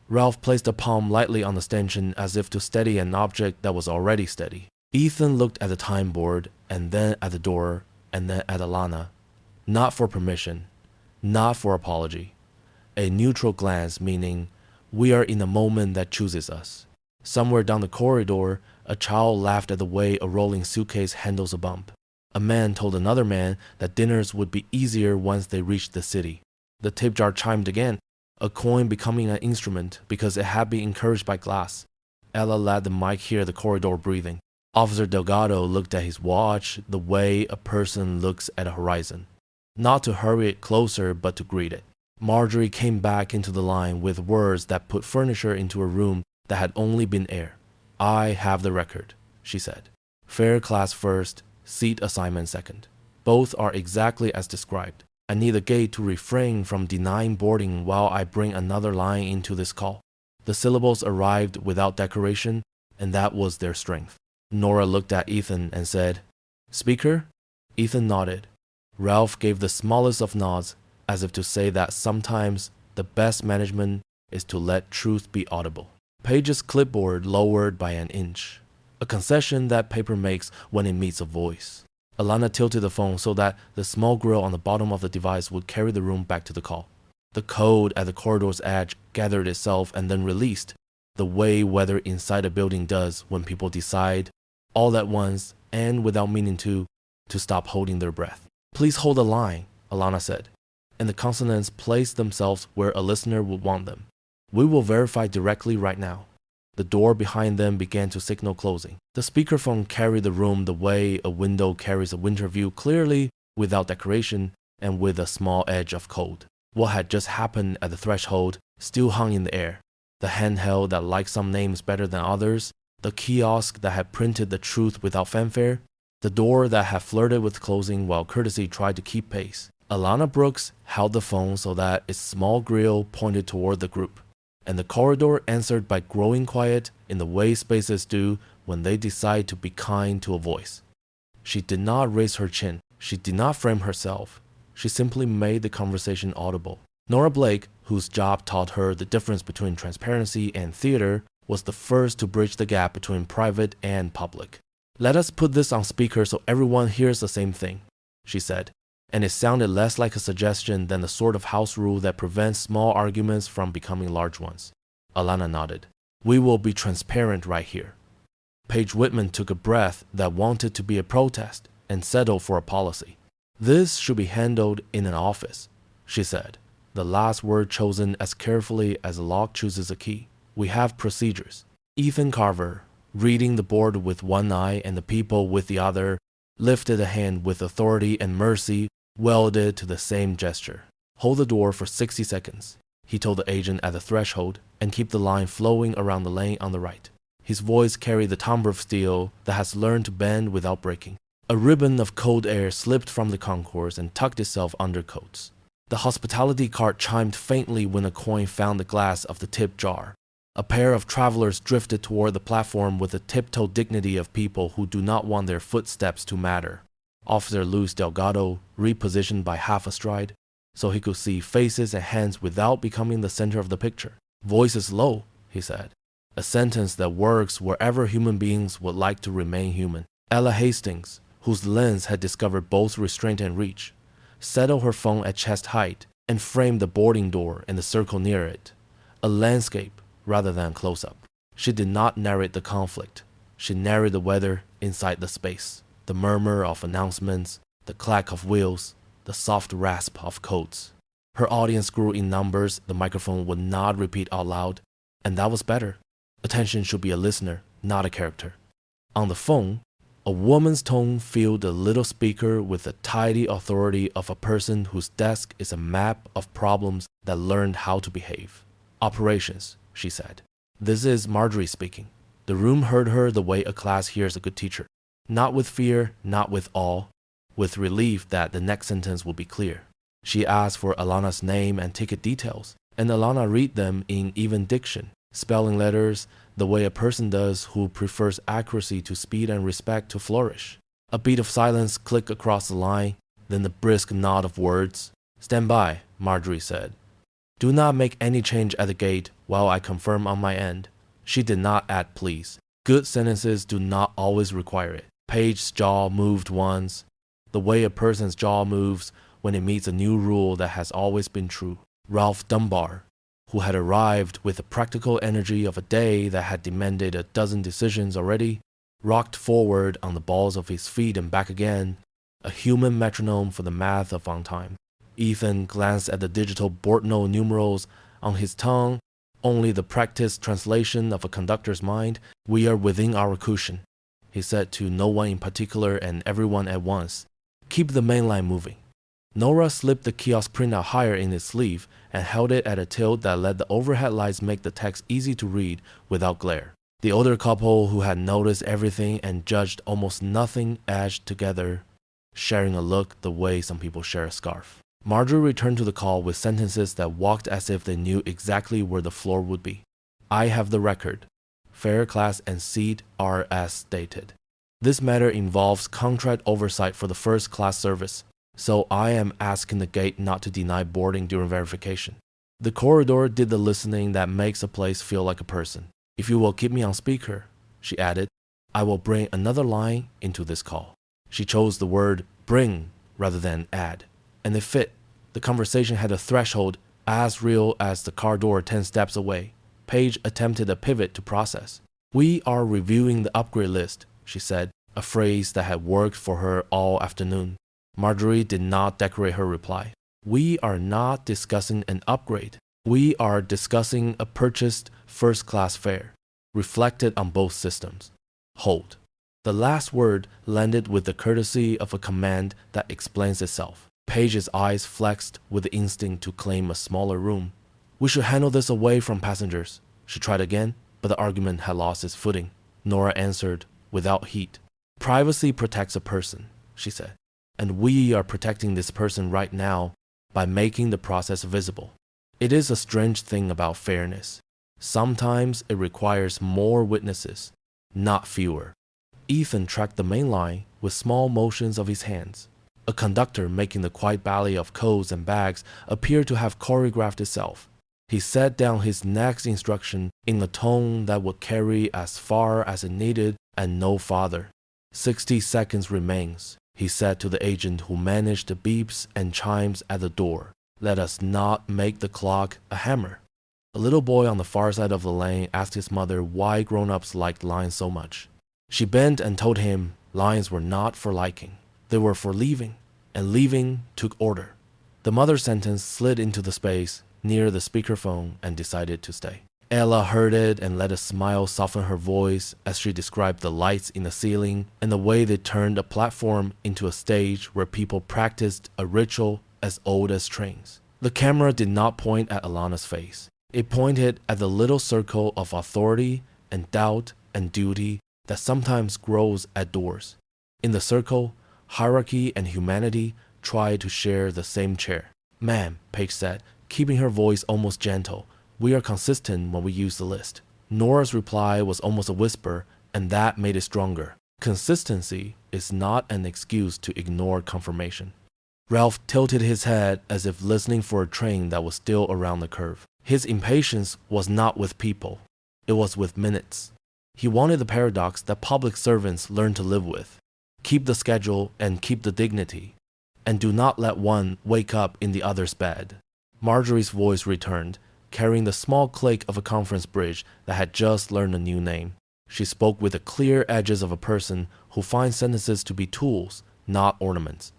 Ralph placed a palm lightly on the stanchion as if to steady an object that was already steady. Ethan looked at the time board, and then at the door, and then at Alana. Not for permission, not for apology. A neutral glance meaning, we are in a moment that chooses us. Somewhere down the corridor, a child laughed at the way a rolling suitcase handles a bump. A man told another man that dinners would be easier once they reached the city. The tip jar chimed again, a coin becoming an instrument because it had been encouraged by glass. Ella let the mic hear the corridor breathing. Officer Delgado looked at his watch the way a person looks at a horizon. Not to hurry it closer, but to greet it. Marjorie came back into the line with words that put furniture into a room that had only been air. I have the record, she said. Fare class first, seat assignment second. Both are exactly as described. I need the gate to refrain from denying boarding while I bring another line into this call. The syllables arrived without decoration, and that was their strength. Nora looked at Ethan and said, Speaker? Ethan nodded. Ralph gave the smallest of nods, as if to say that sometimes the best management is to let truth be audible. Paige's clipboard lowered by an inch, a concession that paper makes when it meets a voice. Alana tilted the phone so that the small grill on the bottom of the device would carry the room back to the call. The code at the corridor's edge gathered itself and then released, the way weather inside a building does when people decide, all at once and without meaning to stop holding their breath. Please hold the line, Alana said, and the consonants placed themselves where a listener would want them. We will verify directly right now. The door behind them began to signal closing. The speakerphone carried the room the way a window carries a winter view, clearly, without decoration, and with a small edge of cold. What had just happened at the threshold still hung in the air. The handheld that liked some names better than others, the kiosk that had printed the truth without fanfare, the door that had flirted with closing while courtesy tried to keep pace. Alana Brooks held the phone so that its small grill pointed toward the group, and the corridor answered by growing quiet in the way spaces do when they decide to be kind to a voice. She did not raise her chin. She did not frame herself. She simply made the conversation audible. Nora Blake, whose job taught her the difference between transparency and theater, was the first to bridge the gap between private and public. Let us put this on speaker so everyone hears the same thing, she said, and it sounded less like a suggestion than the sort of house rule that prevents small arguments from becoming large ones. Alana nodded. We will be transparent right here. Paige Whitman took a breath that wanted to be a protest and settled for a policy. This should be handled in an office, she said, the last word chosen as carefully as a lock chooses a key. We have procedures. Ethan Carver, reading the board with one eye and the people with the other, lifted a hand with authority and mercy welded to the same gesture. Hold the door for 60 seconds, he told the agent at the threshold, and keep the line flowing around the lane on the right. His voice carried the timbre of steel that has learned to bend without breaking. A ribbon of cold air slipped from the concourse and tucked itself under coats. The hospitality cart chimed faintly when a coin found the glass of the tip jar. A pair of travelers drifted toward the platform with the tiptoe dignity of people who do not want their footsteps to matter. Officer Luis Delgado repositioned by half a stride, so he could see faces and hands without becoming the center of the picture. Voice is low, he said, a sentence that works wherever human beings would like to remain human. Ella Hastings, whose lens had discovered both restraint and reach, settled her phone at chest height and framed the boarding door and the circle near it, a landscape rather than close-up. She did not narrate the conflict. She narrated the weather inside the space, the murmur of announcements, the clack of wheels, the soft rasp of coats. Her audience grew in numbers the microphone would not repeat out loud, and that was better. Attention should be a listener, not a character. On the phone, a woman's tone filled the little speaker with the tidy authority of a person whose desk is a map of problems that learned how to behave. Operations, she said. This is Marjorie speaking. The room heard her the way a class hears a good teacher. Not with fear, not with awe, with relief that the next sentence would be clear. She asked for Alana's name and ticket details, and Alana read them in even diction, spelling letters the way a person does who prefers accuracy to speed and respect to flourish. A beat of silence clicked across the line, then the brisk nod of words. Stand by, Marjorie said. Do not make any change at the gate while I confirm on my end. She did not add please. Good sentences do not always require it. Paige's jaw moved once, the way a person's jaw moves when it meets a new rule that has always been true. Ralph Dunbar, who had arrived with the practical energy of a day that had demanded a dozen decisions already, rocked forward on the balls of his feet and back again, a human metronome for the math of on time. Ethan glanced at the digital Bortno numerals on his tongue, only the practiced translation of a conductor's mind. We are within our cushion. he said to no one in particular and everyone at once. Keep the main line moving. Nora slipped the kiosk printout higher in its sleeve and held it at a tilt that let the overhead lights make the text easy to read without glare. The older couple, who had noticed everything and judged almost nothing, edged together, sharing a look the way some people share a scarf. Marjorie returned to the call with sentences that walked as if they knew exactly where the floor would be. I have the record. Fare, class, and seat are as stated. This matter involves contract oversight for the first class service, so I am asking the gate not to deny boarding during verification. The corridor did the listening that makes a place feel like a person. If you will keep me on speaker, she added, I will bring another line into this call. She chose the word bring rather than add, and it fit. The conversation had a threshold as real as the car door 10 steps away. Paige attempted a pivot to process. We are reviewing the upgrade list, she said, a phrase that had worked for her all afternoon. Marjorie did not decorate her reply. We are not discussing an upgrade. We are discussing a purchased first-class fare, reflected on both systems. Hold. The last word landed with the courtesy of a command that explains itself. Paige's eyes flexed with the instinct to claim a smaller room. We should handle this away from passengers. She tried again, but the argument had lost its footing. Nora answered, without heat. Privacy protects a person, she said, and we are protecting this person right now by making the process visible. It is a strange thing about fairness. Sometimes it requires more witnesses, not fewer. Ethan tracked the main line with small motions of his hands. A conductor making the quiet ballet of coats and bags appeared to have choreographed itself. He set down his next instruction in a tone that would carry as far as it needed and no farther. 60 seconds remains, he said to the agent who managed the beeps and chimes at the door. Let us not make the clock a hammer. A little boy on the far side of the lane asked his mother why grown-ups liked lines so much. She bent and told him lines were not for liking. They were for leaving, and leaving took order. The mother's sentence slid into the space near the speakerphone and decided to stay. Ella heard it and let a smile soften her voice as she described the lights in the ceiling and the way they turned a platform into a stage where people practiced a ritual as old as trains. The camera did not point at Alana's face. It pointed at the little circle of authority and doubt and duty that sometimes grows at doors. In the circle, hierarchy and humanity tried to share the same chair. Ma'am, Paige said, keeping her voice almost gentle, we are consistent when we use the list. Nora's reply was almost a whisper, and that made it stronger. Consistency is not an excuse to ignore confirmation. Ralph tilted his head as if listening for a train that was still around the curve. His impatience was not with people. It was with minutes. He wanted the paradox that public servants learn to live with. Keep the schedule and keep the dignity. And do not let one wake up in the other's bed. Marjorie's voice returned, carrying the small click of a conference bridge that had just learned a new name. She spoke with the clear edges of a person who finds sentences to be tools, not ornaments.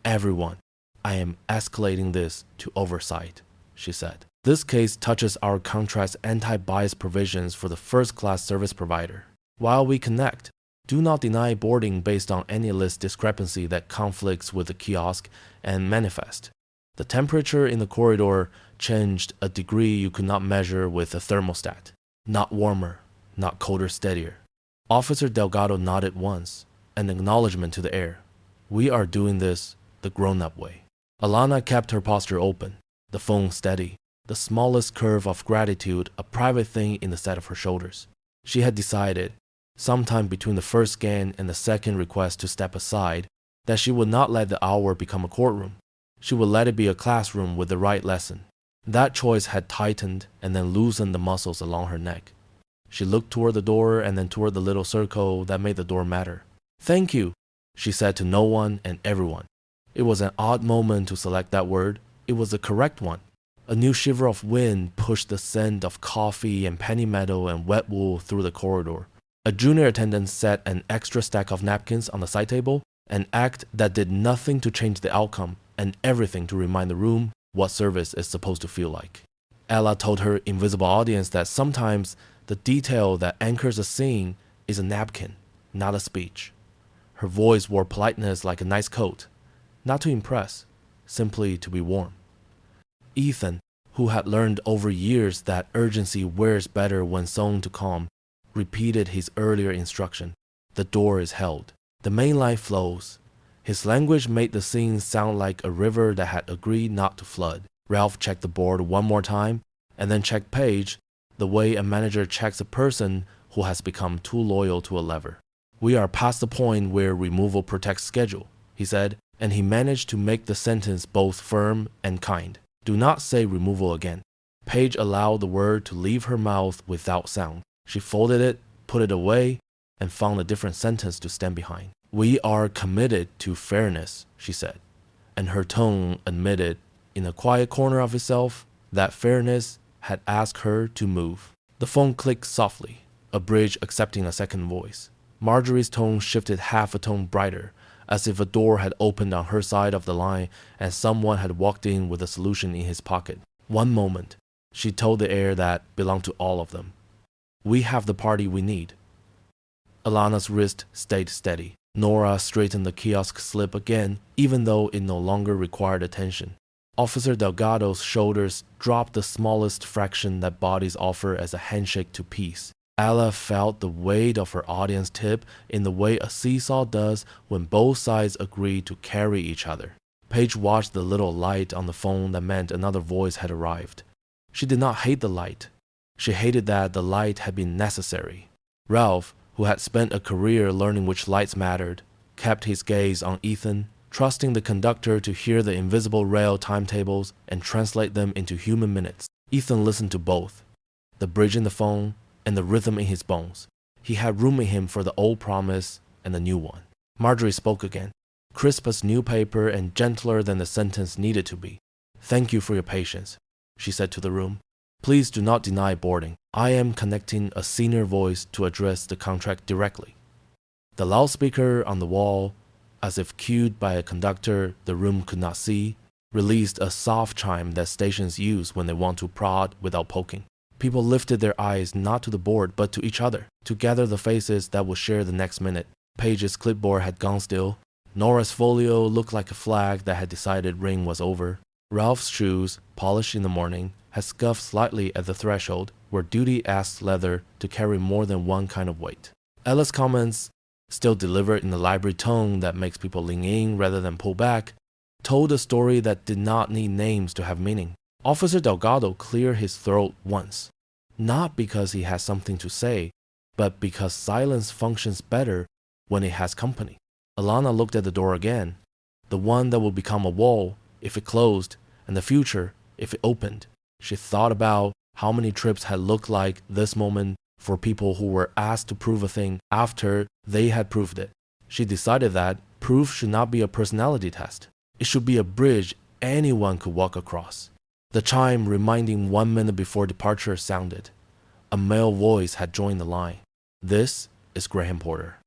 Everyone, I am escalating this to Oversight, she said. This case touches our contract's anti-bias provisions for the first-class service provider. While we connect, do not deny boarding based on any list discrepancy that conflicts with the kiosk and manifest. The temperature in the corridor changed a degree you could not measure with a thermostat. Not warmer, not colder, steadier. Officer Delgado nodded once, an acknowledgement to the air. We are doing this the grown-up way. Alana kept her posture open, the phone steady, the smallest curve of gratitude a private thing in the set of her shoulders. She had decided, sometime between the first scan and the second request to step aside, that she would not let the hour become a courtroom. She would let it be a classroom with the right lesson. That choice had tightened and then loosened the muscles along her neck. She looked toward the door and then toward the little circle that made the door matter. Thank you, she said to no one and everyone. It was an odd moment to select that word. It was the correct one. A new shiver of wind pushed the scent of coffee and penny metal and wet wool through the corridor. A junior attendant set an extra stack of napkins on the side table, an act that did nothing to change the outcome and everything to remind the room what service is supposed to feel like. Ella told her invisible audience that sometimes the detail that anchors a scene is a napkin. not a speech. Her voice wore politeness like a nice coat, not to impress, simply to be warm. Ethan, who had learned over years that urgency wears better when sewn to calm, repeated his earlier instruction. The door is held. The main line flows. His language made the scene sound like a river that had agreed not to flood. Ralph checked the board one more time, and then checked Paige, the way a manager checks a person who has become too loyal to a lever. "We are past the point where removal protects schedule," he said, and he managed to make the sentence both firm and kind. "Do not say removal again." Paige allowed the word to leave her mouth without sound. She folded it, put it away, and found a different sentence to stand behind. "We are committed to fairness," she said, and her tone admitted, in a quiet corner of itself, that fairness had asked her to move. The phone clicked softly, a bridge accepting a second voice. Marjorie's tone shifted half a tone brighter, as if a door had opened on her side of the line and someone had walked in with a solution in his pocket. "One moment," she told the air that belonged to all of them. "We have the party we need." Alana's wrist stayed steady. Nora straightened the kiosk slip again, even though it no longer required attention. Officer Delgado's shoulders dropped the smallest fraction that bodies offer as a handshake to peace. Ella felt the weight of her audience tip in the way a seesaw does when both sides agree to carry each other. Paige watched the little light on the phone that meant another voice had arrived. She did not hate the light. She hated that the light had been necessary. Ralph, who had spent a career learning which lights mattered, kept his gaze on Ethan, trusting the conductor to hear the invisible rail timetables and translate them into human minutes. Ethan listened to both, the bridge in the phone and the rhythm in his bones. He had room in him for the old promise and the new one. Marjorie spoke again, crisp as new paper and gentler than the sentence needed to be. "Thank you for your patience," she said to the room. "Please do not deny boarding. I am connecting a senior voice to address the contract directly." The loudspeaker on the wall, as if cued by a conductor the room could not see, released a soft chime that stations use when they want to prod without poking. People lifted their eyes not to the board but to each other, to gather the faces that would share the next minute. Paige's clipboard had gone still. Nora's folio looked like a flag that had decided ring was over. Ralph's shoes, polished in the morning, had scuffed slightly at the threshold, where duty asked leather to carry more than one kind of weight. Ella's comments, still delivered in the library tone that makes people lean in rather than pull back, told a story that did not need names to have meaning. Officer Delgado cleared his throat once, not because he had something to say, but because silence functions better when it has company. Alana looked at the door again, the one that would become a wall if it closed, and the future if it opened. She thought about how many trips had looked like this moment for people who were asked to prove a thing after they had proved it. She decided that proof should not be a personality test. It should be a bridge anyone could walk across. The chime reminding 1 minute before departure sounded. A male voice had joined the line. "This is Graham Porter."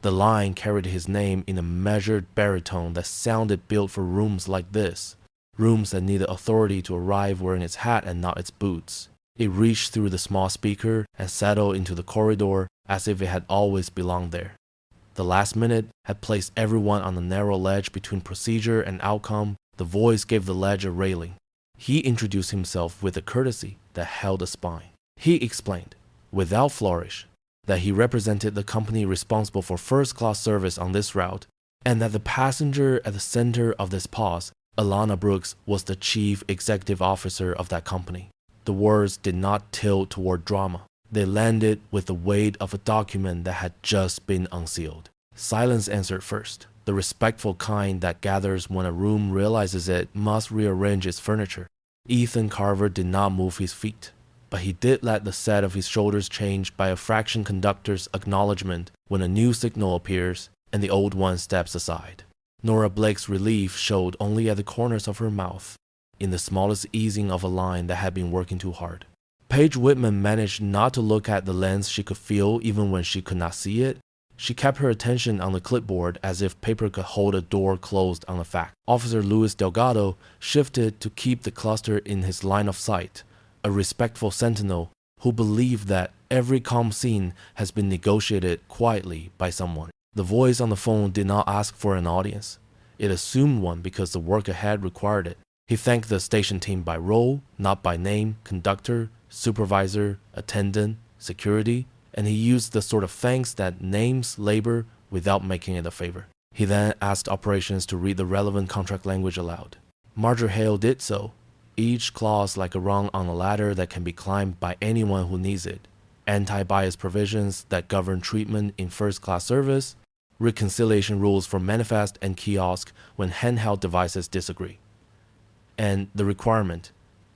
The line carried his name in a measured baritone that sounded built for rooms like this, rooms that needed authority to arrive wearing its hat and not its boots. It reached through the small speaker and settled into the corridor as if it had always belonged there. The last minute had placed everyone on a narrow ledge between procedure and outcome. The voice gave the ledge a railing. He introduced himself with a courtesy that held a spine. He explained, without flourish, that he represented the company responsible for first-class service on this route, and that the passenger at the center of this pause, Alana Brooks, was the chief executive officer of that company. The words did not tilt toward drama. They landed with the weight of a document that had just been unsealed. Silence answered first, the respectful kind that gathers when a room realizes it must rearrange its furniture. Ethan Carver did not move his feet, but he did let the set of his shoulders change by a fraction conductor's acknowledgement when a new signal appears and the old one steps aside. Nora Blake's relief showed only at the corners of her mouth, in the smallest easing of a line that had been working too hard. Paige Whitman managed not to look at the lens she could feel even when she could not see it. She kept her attention on the clipboard as if paper could hold a door closed on a fact. Officer Luis Delgado shifted to keep the cluster in his line of sight, a respectful sentinel who believed that Every calm scene has been negotiated quietly by someone. The voice on the phone did not ask for an audience. It assumed one because the work ahead required it. He thanked the station team by role, not by name, conductor, supervisor, attendant, security, and he used the sort of thanks that names labor without making it a favor. He then asked operations to read the relevant contract language aloud. Marjorie Hale did so, each clause like a rung on a ladder that can be climbed by anyone who needs it. Anti-bias provisions that govern treatment in first-class service, reconciliation rules for manifest and kiosk when handheld devices disagree, and the requirement,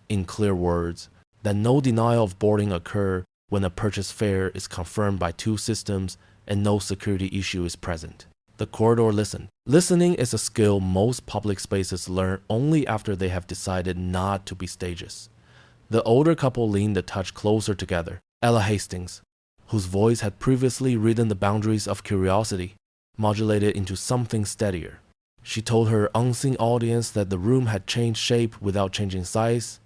in clear words, that no denial of boarding occur when a purchase fare is confirmed by two systems and no security issue is present. The corridor listened. Listening is a skill most public spaces learn only after they have decided not to be stages. The older couple leaned a touch closer together. Ella Hastings, whose voice had previously ridden the boundaries of curiosity, modulated into something steadier. She told her unseen audience that the room had changed shape without changing size,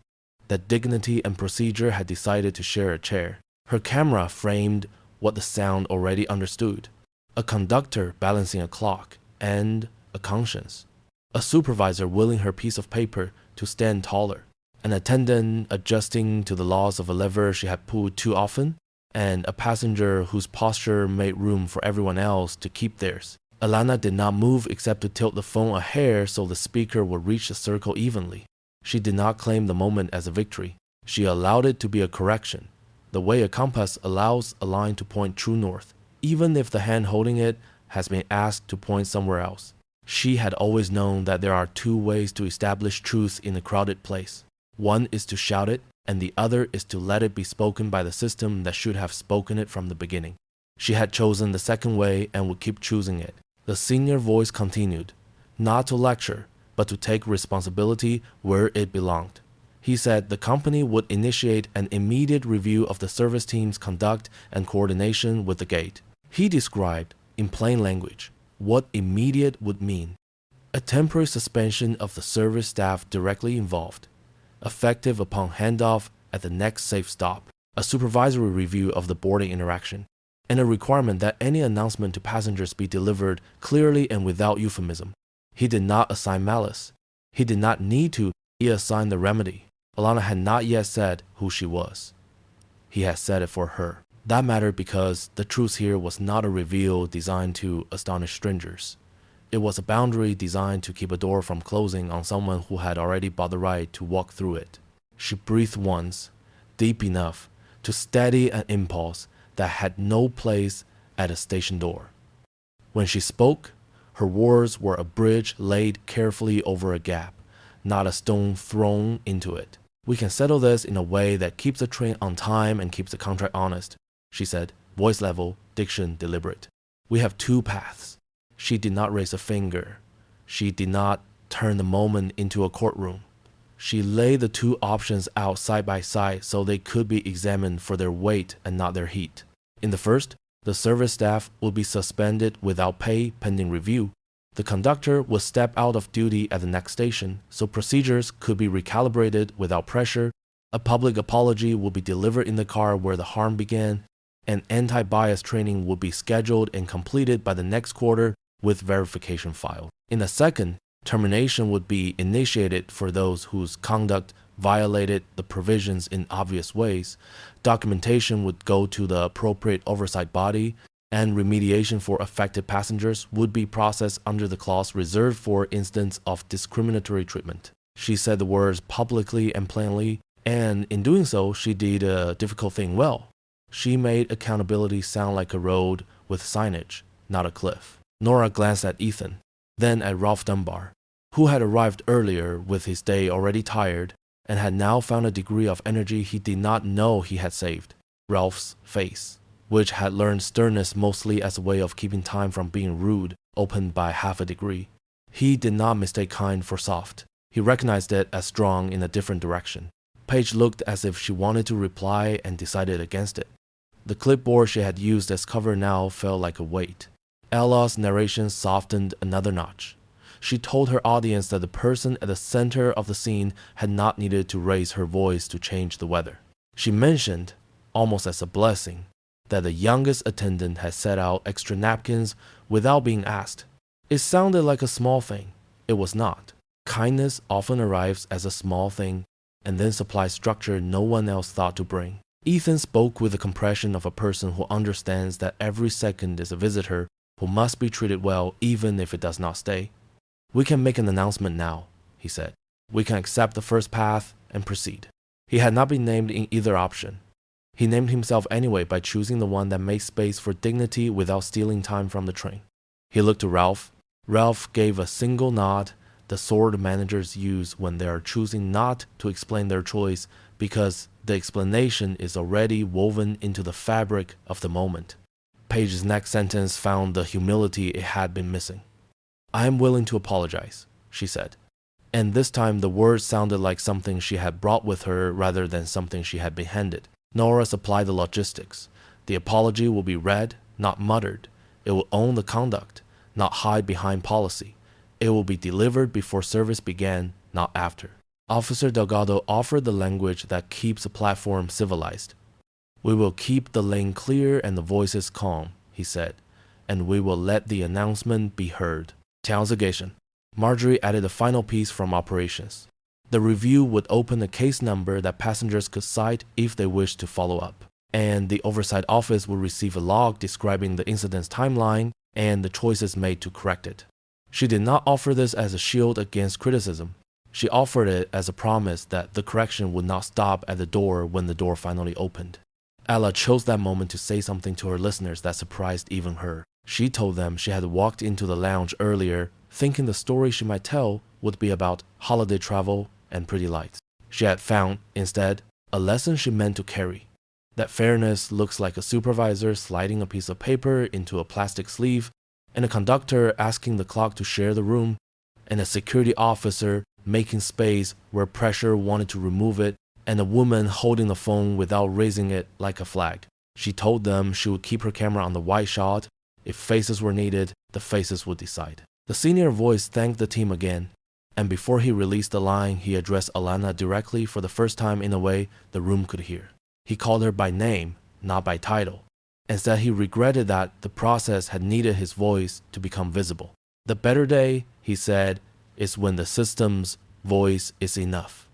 that dignity and procedure had decided to share a chair. Her camera framed what the sound already understood: a conductor balancing a clock and a conscience, a supervisor willing her piece of paper to stand taller, an attendant adjusting to the laws of a lever she had pulled too often, and a passenger whose posture made room for everyone else to keep theirs. Alana did not move except to tilt the phone a hair so the speaker would reach the circle evenly. She did not claim the moment as a victory. She allowed it to be a correction, the way a compass allows a line to point true north, even if the hand holding it has been asked to point somewhere else. She had always known that there are two ways to establish truth in a crowded place. One is to shout it, and the other is to let it be spoken by the system that should have spoken it from the beginning. She had chosen the second way and would keep choosing it. The senior voice continued, not to lecture, but to take responsibility where it belonged. He said the company would initiate an immediate review of the service team's conduct and coordination with the gate. He described, in plain language, what immediate would mean: a temporary suspension of the service staff directly involved, effective upon handoff at the next safe stop, a supervisory review of the boarding interaction, and a requirement that any announcement to passengers be delivered clearly and without euphemism. He did not assign malice. He did not need to. He assigned the remedy. Alana had not yet said who she was. He had said it for her. That mattered because the truth here was not a reveal designed to astonish strangers. It was a boundary designed to keep a door from closing on someone who had already bought the right to walk through it. She breathed once, deep enough to steady an impulse that had no place at a station door. When she spoke, her words were a bridge laid carefully over a gap, not a stone thrown into it. "We can settle this in a way that keeps the train on time and keeps the contract honest," she said, voice level, diction deliberate. "We have two paths." She did not raise a finger. She did not turn the moment into a courtroom. She laid the two options out side by side so they could be examined for their weight and not their heat. In the first, the service staff would be suspended without pay pending review. The conductor would step out of duty at the next station, so procedures could be recalibrated without pressure. A public apology would be delivered in the car where the harm began, and anti-bias training would be scheduled and completed by the next quarter with verification filed. In the second, termination would be initiated for those whose conduct violated the provisions in obvious ways. Documentation would go to the appropriate oversight body, and remediation for affected passengers would be processed under the clause reserved for instance of discriminatory treatment. She said the words publicly and plainly, and in doing so, she did a difficult thing well. She made accountability sound like a road with signage, not a cliff. Nora glanced at Ethan, then at Ralph Dunbar, who had arrived earlier with his day already tired and had now found a degree of energy he did not know he had saved. Ralph's face, which had learned sternness mostly as a way of keeping time from being rude, opened by half a degree. He did not mistake kind for soft. He recognized it as strong in a different direction. Paige looked as if she wanted to reply and decided against it. The clipboard she had used as cover now felt like a weight. Ella's narration softened another notch. She told her audience that the person at the center of the scene had not needed to raise her voice to change the weather. She mentioned, almost as a blessing, that the youngest attendant had set out extra napkins without being asked. It sounded like a small thing. It was not. Kindness often arrives as a small thing and then supplies structure no one else thought to bring. Ethan spoke with the compression of a person who understands that every second is a visitor who must be treated well even if it does not stay. We can make an announcement now, he said. We can accept the first path and proceed. He had not been named in either option. He named himself anyway by choosing the one that made space for dignity without stealing time from the train. He looked to Ralph. Ralph gave a single nod, the sort managers use when they are choosing not to explain their choice because the explanation is already woven into the fabric of the moment. Paige's next sentence found the humility it had been missing. I am willing to apologize, she said. And this time the words sounded like something she had brought with her rather than something she had been handed. Nora supplied the logistics. The apology will be read, not muttered. It will own the conduct, not hide behind policy. It will be delivered before service began, not after. Officer Delgado offered the language that keeps a platform civilized. We will keep the lane clear and the voices calm, he said, and we will let the announcement be heard. Interrogation. Marjorie added a final piece from operations. The review would open a case number that passengers could cite if they wished to follow up, and the Oversight office would receive a log describing the incident's timeline and the choices made to correct it. She did not offer this as a shield against criticism. She offered it as a promise that the correction would not stop at the door when the door finally opened. Ella chose that moment to say something to her listeners that surprised even her. She told them she had walked into the lounge earlier thinking the story she might tell would be about holiday travel and pretty lights. She had found, instead, a lesson she meant to carry. That fairness looks like a supervisor sliding a piece of paper into a plastic sleeve, and a conductor asking the clock to share the room, and a security officer making space where pressure wanted to remove it, and a woman holding the phone without raising it like a flag. She told them she would keep her camera on the wide shot. If faces were needed, the faces would decide. The senior voice thanked the team again, and before he released the line, he addressed Alana directly for the first time in a way the room could hear. He called her by name, not by title, and said he regretted that the process had needed his voice to become visible. The better day, he said, is when the system's voice is enough.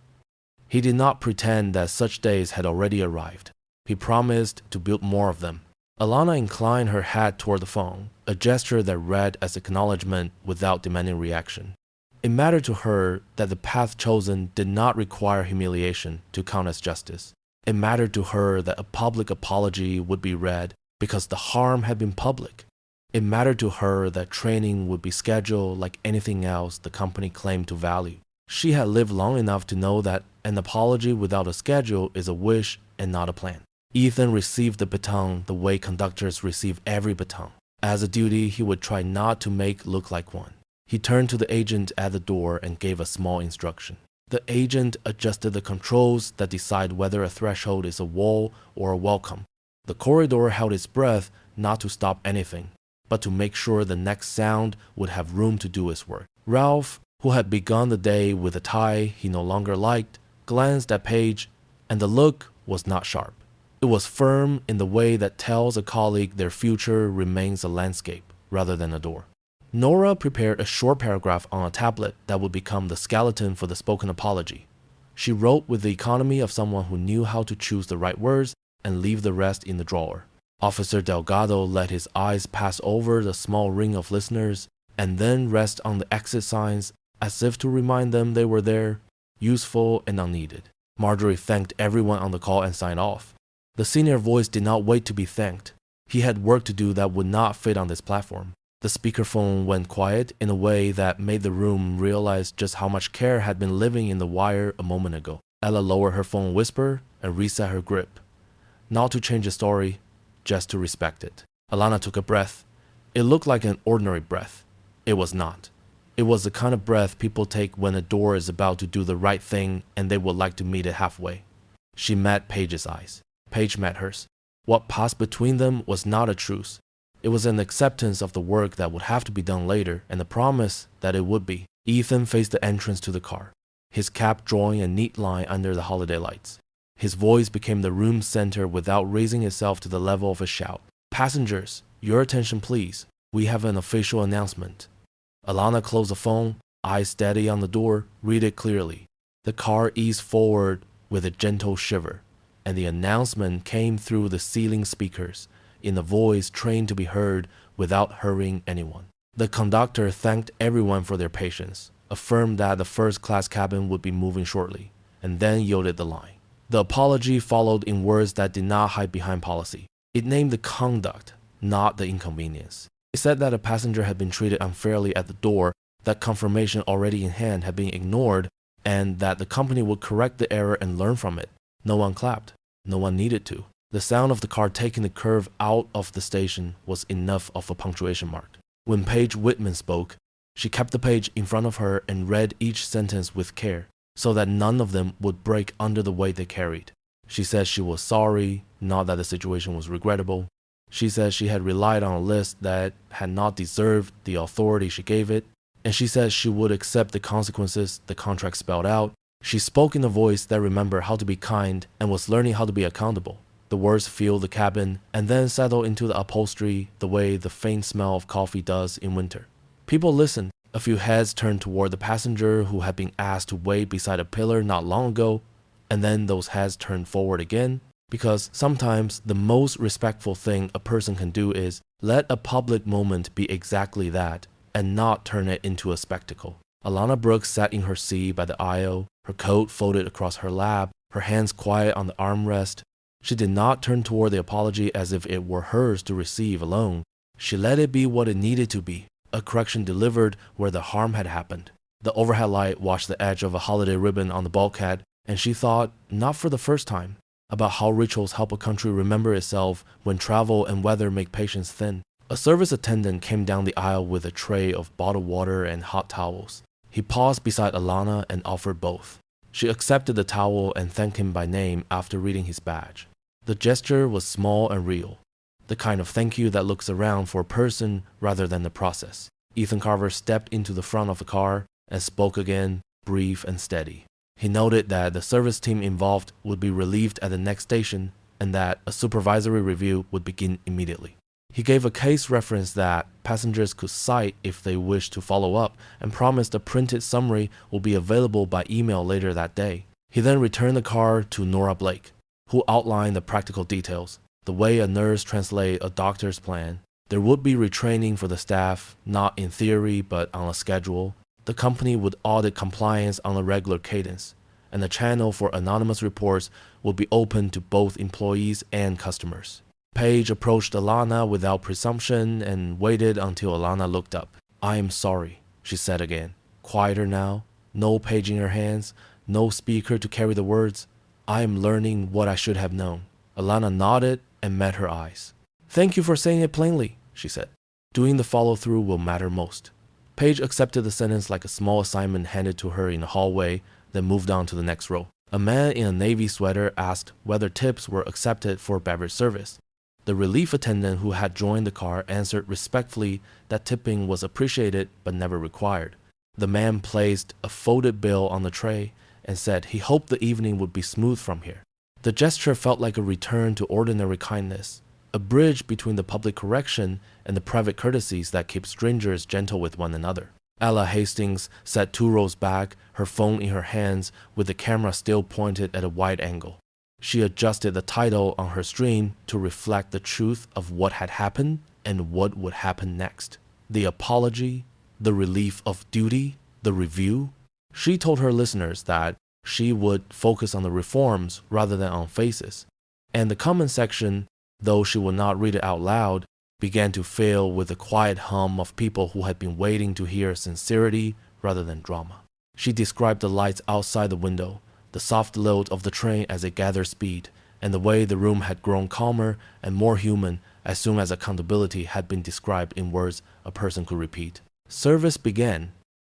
He did not pretend that such days had already arrived. He promised to build more of them. Alana inclined her head toward the phone, a gesture that read as acknowledgement without demanding reaction. It mattered to her that the path chosen did not require humiliation to count as justice. It mattered to her that a public apology would be read because the harm had been public. It mattered to her that training would be scheduled like anything else the company claimed to value. She had lived long enough to know that an apology without a schedule is a wish and not a plan. Ethan received the baton the way conductors receive every baton. As a duty, he would try not to make look like one. He turned to the agent at the door and gave a small instruction. The agent adjusted the controls that decide whether a threshold is a wall or a welcome. The corridor held its breath not to stop anything, but to make sure the next sound would have room to do its work. Ralph, who had begun the day with a tie he no longer liked, glanced at Paige, and the look was not sharp. It was firm in the way that tells a colleague their future remains a landscape rather than a door. Nora prepared a short paragraph on a tablet that would become the skeleton for the spoken apology. She wrote with the economy of someone who knew how to choose the right words and leave the rest in the drawer. Officer Delgado let his eyes pass over the small ring of listeners and then rest on the exit signs as if to remind them they were there, useful and unneeded. Marjorie thanked everyone on the call and signed off. The senior voice did not wait to be thanked. He had work to do that would not fit on this platform. The speakerphone went quiet in a way that made the room realize just how much care had been living in the wire a moment ago. Ella lowered her phone whisper and reset her grip. Not to change the story, just to respect it. Alana took a breath. It looked like an ordinary breath. It was not. It was the kind of breath people take when a door is about to do the right thing and they would like to meet it halfway. She met Paige's eyes. Paige met hers. What passed between them was not a truce. It was an acceptance of the work that would have to be done later and the promise that it would be. Ethan faced the entrance to the car, his cap drawing a neat line under the holiday lights. His voice became the room's center without raising itself to the level of a shout. "Passengers, your attention please. We have an official announcement." Alana closed the phone, eyes steady on the door, read it clearly. The car eased forward with a gentle shiver, and the announcement came through the ceiling speakers in a voice trained to be heard without hurrying anyone. The conductor thanked everyone for their patience, affirmed that the first-class cabin would be moving shortly, and then yielded the line. The apology followed in words that did not hide behind policy. It named the conduct, not the inconvenience. It said that a passenger had been treated unfairly at the door, that confirmation already in hand had been ignored, and that the company would correct the error and learn from it. No one clapped. No one needed to. The sound of the car taking the curve out of the station was enough of a punctuation mark. When Paige Whitman spoke, she kept the page in front of her and read each sentence with care, so that none of them would break under the weight they carried. She said she was sorry, not that the situation was regrettable. She said she had relied on a list that had not deserved the authority she gave it, and she said she would accept the consequences the contract spelled out. She spoke in a voice that remembered how to be kind and was learning how to be accountable. The words filled the cabin and then settled into the upholstery the way the faint smell of coffee does in winter. People listened. A few heads turned toward the passenger who had been asked to wait beside a pillar not long ago, and then those heads turned forward again, because sometimes the most respectful thing a person can do is let a public moment be exactly that and not turn it into a spectacle. Alana Brooks sat in her seat by the aisle, her coat folded across her lap, her hands quiet on the armrest. She did not turn toward the apology as if it were hers to receive alone. She let it be what it needed to be, a correction delivered where the harm had happened. The overhead light watched the edge of a holiday ribbon on the bulkhead, and she thought, not for the first time, about how rituals help a country remember itself when travel and weather make patience thin. A service attendant came down the aisle with a tray of bottled water and hot towels. He paused beside Alana and offered both. She accepted the towel and thanked him by name after reading his badge. The gesture was small and real, the kind of thank you that looks around for a person rather than the process. Ethan Carver stepped into the front of the car and spoke again, brief and steady. He noted that the service team involved would be relieved at the next station and that a supervisory review would begin immediately. He gave a case reference that passengers could cite if they wished to follow up and promised a printed summary will be available by email later that day. He then returned the car to Nora Blake, who outlined the practical details, the way a nurse translates a doctor's plan. There would be retraining for the staff, not in theory but on a schedule. The company would audit compliance on a regular cadence, and the channel for anonymous reports would be open to both employees and customers. Paige approached Alana without presumption and waited until Alana looked up. "I am sorry," she said again, quieter now, no page in her hands, no speaker to carry the words. "I am learning what I should have known." Alana nodded and met her eyes. "Thank you for saying it plainly," she said. "Doing the follow-through will matter most." Paige accepted the sentence like a small assignment handed to her in the hallway, then moved on to the next row. A man in a navy sweater asked whether tips were accepted for beverage service. The relief attendant who had joined the car answered respectfully that tipping was appreciated but never required. The man placed a folded bill on the tray and said he hoped the evening would be smooth from here. The gesture felt like a return to ordinary kindness, a bridge between the public correction and the private courtesies that keep strangers gentle with one another. Ella Hastings sat 2 rows back, her phone in her hands, with the camera still pointed at a wide angle. She adjusted the title on her stream to reflect the truth of what had happened and what would happen next. The apology, the relief of duty, the review. She told her listeners that she would focus on the reforms rather than on faces. And the comment section, though she would not read it out loud, began to fill with the quiet hum of people who had been waiting to hear sincerity rather than drama. She described the lights outside the window, the soft lilt of the train as it gathered speed, and the way the room had grown calmer and more human as soon as accountability had been described in words a person could repeat. Service began,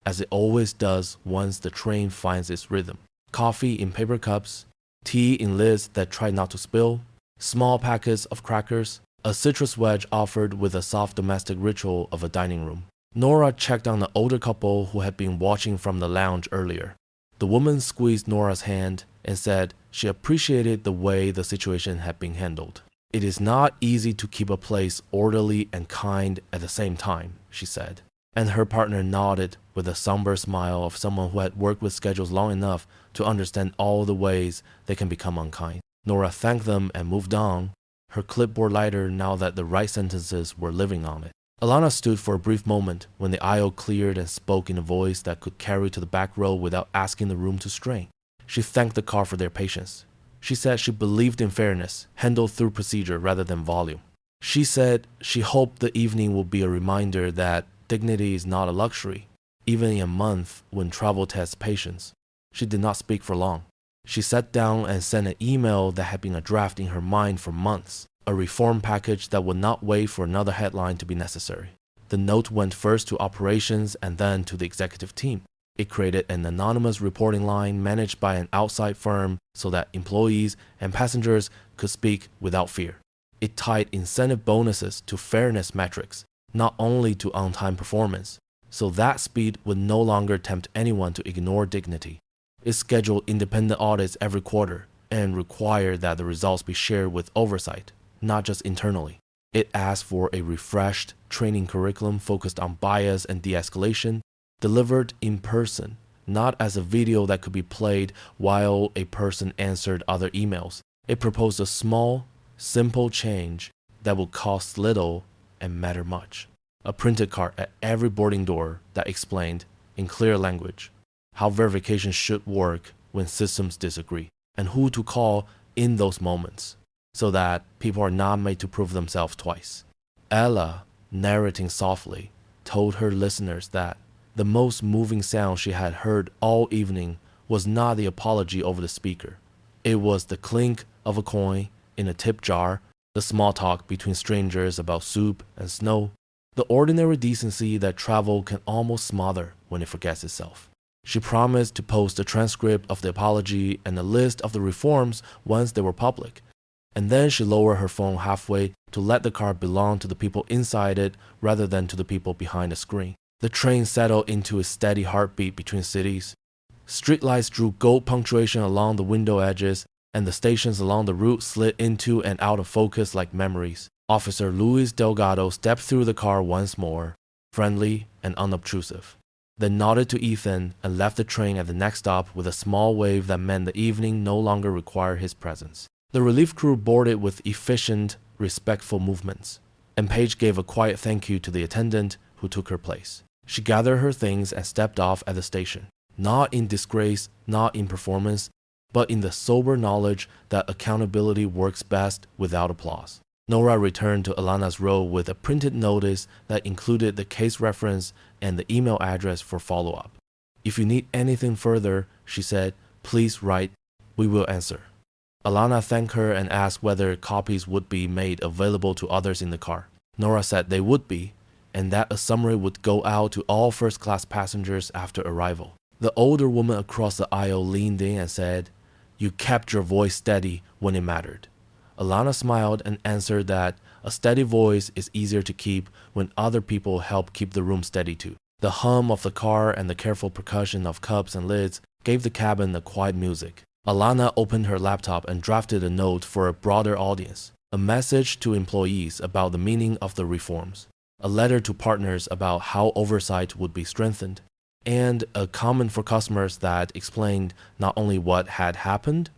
as it always does once the train finds its rhythm. Coffee in paper cups, tea in lids that try not to spill, small packets of crackers, a citrus wedge offered with a soft domestic ritual of a dining room. Nora checked on the older couple who had been watching from the lounge earlier. The woman squeezed Nora's hand, and said she appreciated the way the situation had been handled. "It is not easy to keep a place orderly and kind at the same time," she said. And her partner nodded with a somber smile of someone who had worked with schedules long enough to understand all the ways they can become unkind. Nora thanked them and moved on, her clipboard lighter now that the right sentences were living on it. Alana stood for a brief moment when the aisle cleared and spoke in a voice that could carry to the back row without asking the room to strain. She thanked the car for their patience. She said she believed in fairness, handled through procedure rather than volume. She said she hoped the evening would be a reminder that dignity is not a luxury, even in a month when travel tests patience. She did not speak for long. She sat down and sent an email that had been a draft in her mind for months, a reform package that would not wait for another headline to be necessary. The note went first to operations and then to the executive team. It created an anonymous reporting line managed by an outside firm so that employees and passengers could speak without fear. It tied incentive bonuses to fairness metrics, not only to on-time performance, so that speed would no longer tempt anyone to ignore dignity. It scheduled independent audits every quarter and required that the results be shared with Oversight, not just internally. It asked for a refreshed training curriculum focused on bias and de-escalation, delivered in person, not as a video that could be played while a person answered other emails. It proposed a small, simple change that would cost little and matter much. A printed card at every boarding door that explained, in clear language, how verification should work when systems disagree, and who to call in those moments, so that people are not made to prove themselves twice. Ella, narrating softly, told her listeners that the most moving sound she had heard all evening was not the apology over the speaker. It was the clink of a coin in a tip jar, the small talk between strangers about soup and snow, the ordinary decency that travel can almost smother when it forgets itself. She promised to post a transcript of the apology and a list of the reforms once they were public, and then she lowered her phone halfway to let the car belong to the people inside it rather than to the people behind the screen. The train settled into a steady heartbeat between cities. Streetlights drew gold punctuation along the window edges, and the stations along the route slid into and out of focus like memories. Officer Luis Delgado stepped through the car once more, friendly and unobtrusive, then nodded to Ethan and left the train at the next stop with a small wave that meant the evening no longer required his presence. The relief crew boarded with efficient, respectful movements, and Paige gave a quiet thank you to the attendant who took her place. She gathered her things and stepped off at the station, not in disgrace, not in performance, but in the sober knowledge that accountability works best without applause. Nora returned to Alana's row with a printed notice that included the case reference and the email address for follow-up. "If you need anything further," she said, "please write. We will answer." Alana thanked her and asked whether copies would be made available to others in the car. Nora said they would be, and that a summary would go out to all first-class passengers after arrival. The older woman across the aisle leaned in and said, "You kept your voice steady when it mattered." Alana smiled and answered that a steady voice is easier to keep when other people help keep the room steady too. The hum of the car and the careful percussion of cups and lids gave the cabin a quiet music. Alana opened her laptop and drafted a note for a broader audience, a message to employees about the meaning of the reforms, a letter to partners about how oversight would be strengthened, and a comment for customers that explained not only what had happened,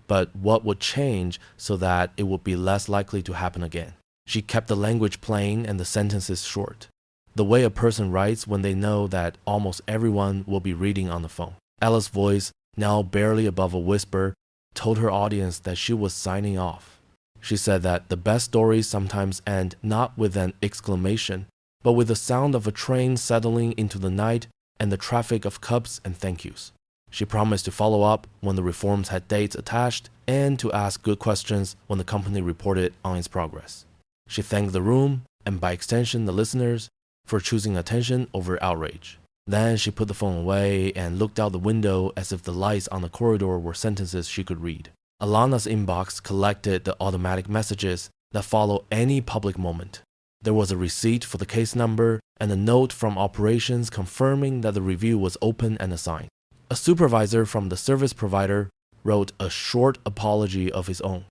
but what would change so that it would be less likely to happen again. She kept the language plain and the sentences short, the way a person writes when they know that almost everyone will be reading on the phone. Ella's voice, now barely above a whisper, told her audience that she was signing off. She said that the best stories sometimes end not with an exclamation, but with the sound of a train settling into the night and the traffic of cups and thank yous. She promised to follow up when the reforms had dates attached and to ask good questions when the company reported on its progress. She thanked the room, and by extension the listeners, for choosing attention over outrage. Then she put the phone away and looked out the window as if the lights on the corridor were sentences she could read. Alana's inbox collected the automatic messages that follow any public moment. There was a receipt for the case number and a note from operations confirming that the review was open and assigned. A supervisor from the service provider wrote a short apology of his own,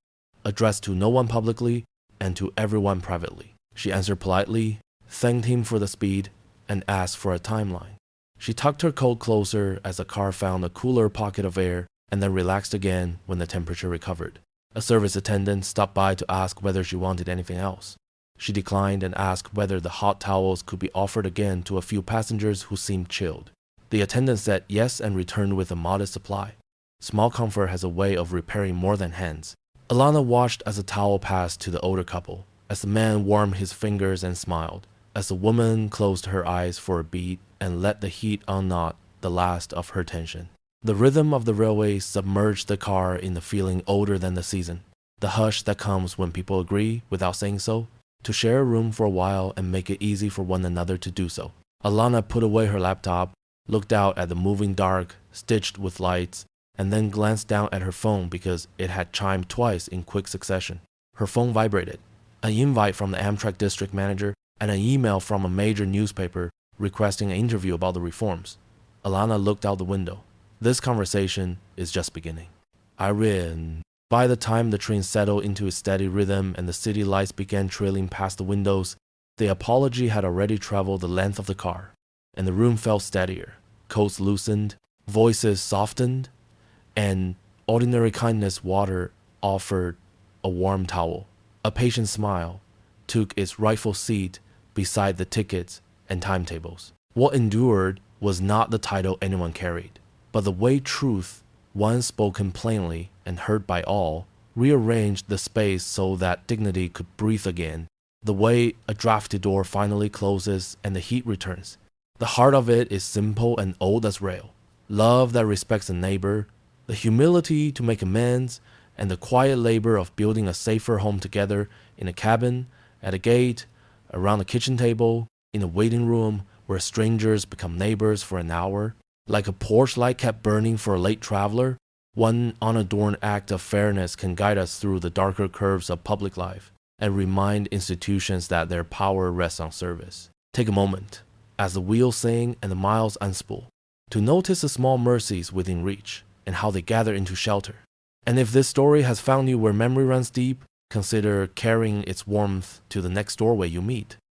addressed to no one publicly and to everyone privately. She answered politely, thanked him for the speed, and asked for a timeline. She tucked her coat closer as the car found a cooler pocket of air and then relaxed again when the temperature recovered. A service attendant stopped by to ask whether she wanted anything else. She declined and asked whether the hot towels could be offered again to a few passengers who seemed chilled. The attendant said yes and returned with a modest supply. Small comfort has a way of repairing more than hands. Alana watched as the towel passed to the older couple, as the man warmed his fingers and smiled, as the woman closed her eyes for a beat and let the heat unknot the last of her tension. The rhythm of the railway submerged the car in the feeling older than the season, the hush that comes when people agree, without saying so, to share a room for a while and make it easy for one another to do so. Alana put away her laptop, looked out at the moving dark, stitched with lights, and then glanced down at her phone because it had chimed twice in quick succession. Her phone vibrated. An invite from the Amtrak district manager and an email from a major newspaper requesting an interview about the reforms. Alana looked out the window. This conversation is just beginning. Irene. By the time the train settled into its steady rhythm and the city lights began trailing past the windows, the apology had already traveled the length of the car, and the room felt steadier. Coats loosened, voices softened, and ordinary kindness water offered a warm towel. A patient smile took its rightful seat beside the tickets and timetables. What endured was not the title anyone carried, but the way truth, once spoken plainly and heard by all, rearranged the space so that dignity could breathe again, the way a drafty door finally closes and the heat returns. The heart of it is simple and old as rail. Love that respects a neighbor, the humility to make amends, and the quiet labor of building a safer home together in a cabin, at a gate, around a kitchen table, in a waiting room where strangers become neighbors for an hour. Like a porch light kept burning for a late traveler, one unadorned act of fairness can guide us through the darker curves of public life and remind institutions that their power rests on service. Take a moment, as the wheels sing and the miles unspool, to notice the small mercies within reach and how they gather into shelter. And if this story has found you where memory runs deep, consider carrying its warmth to the next doorway you meet.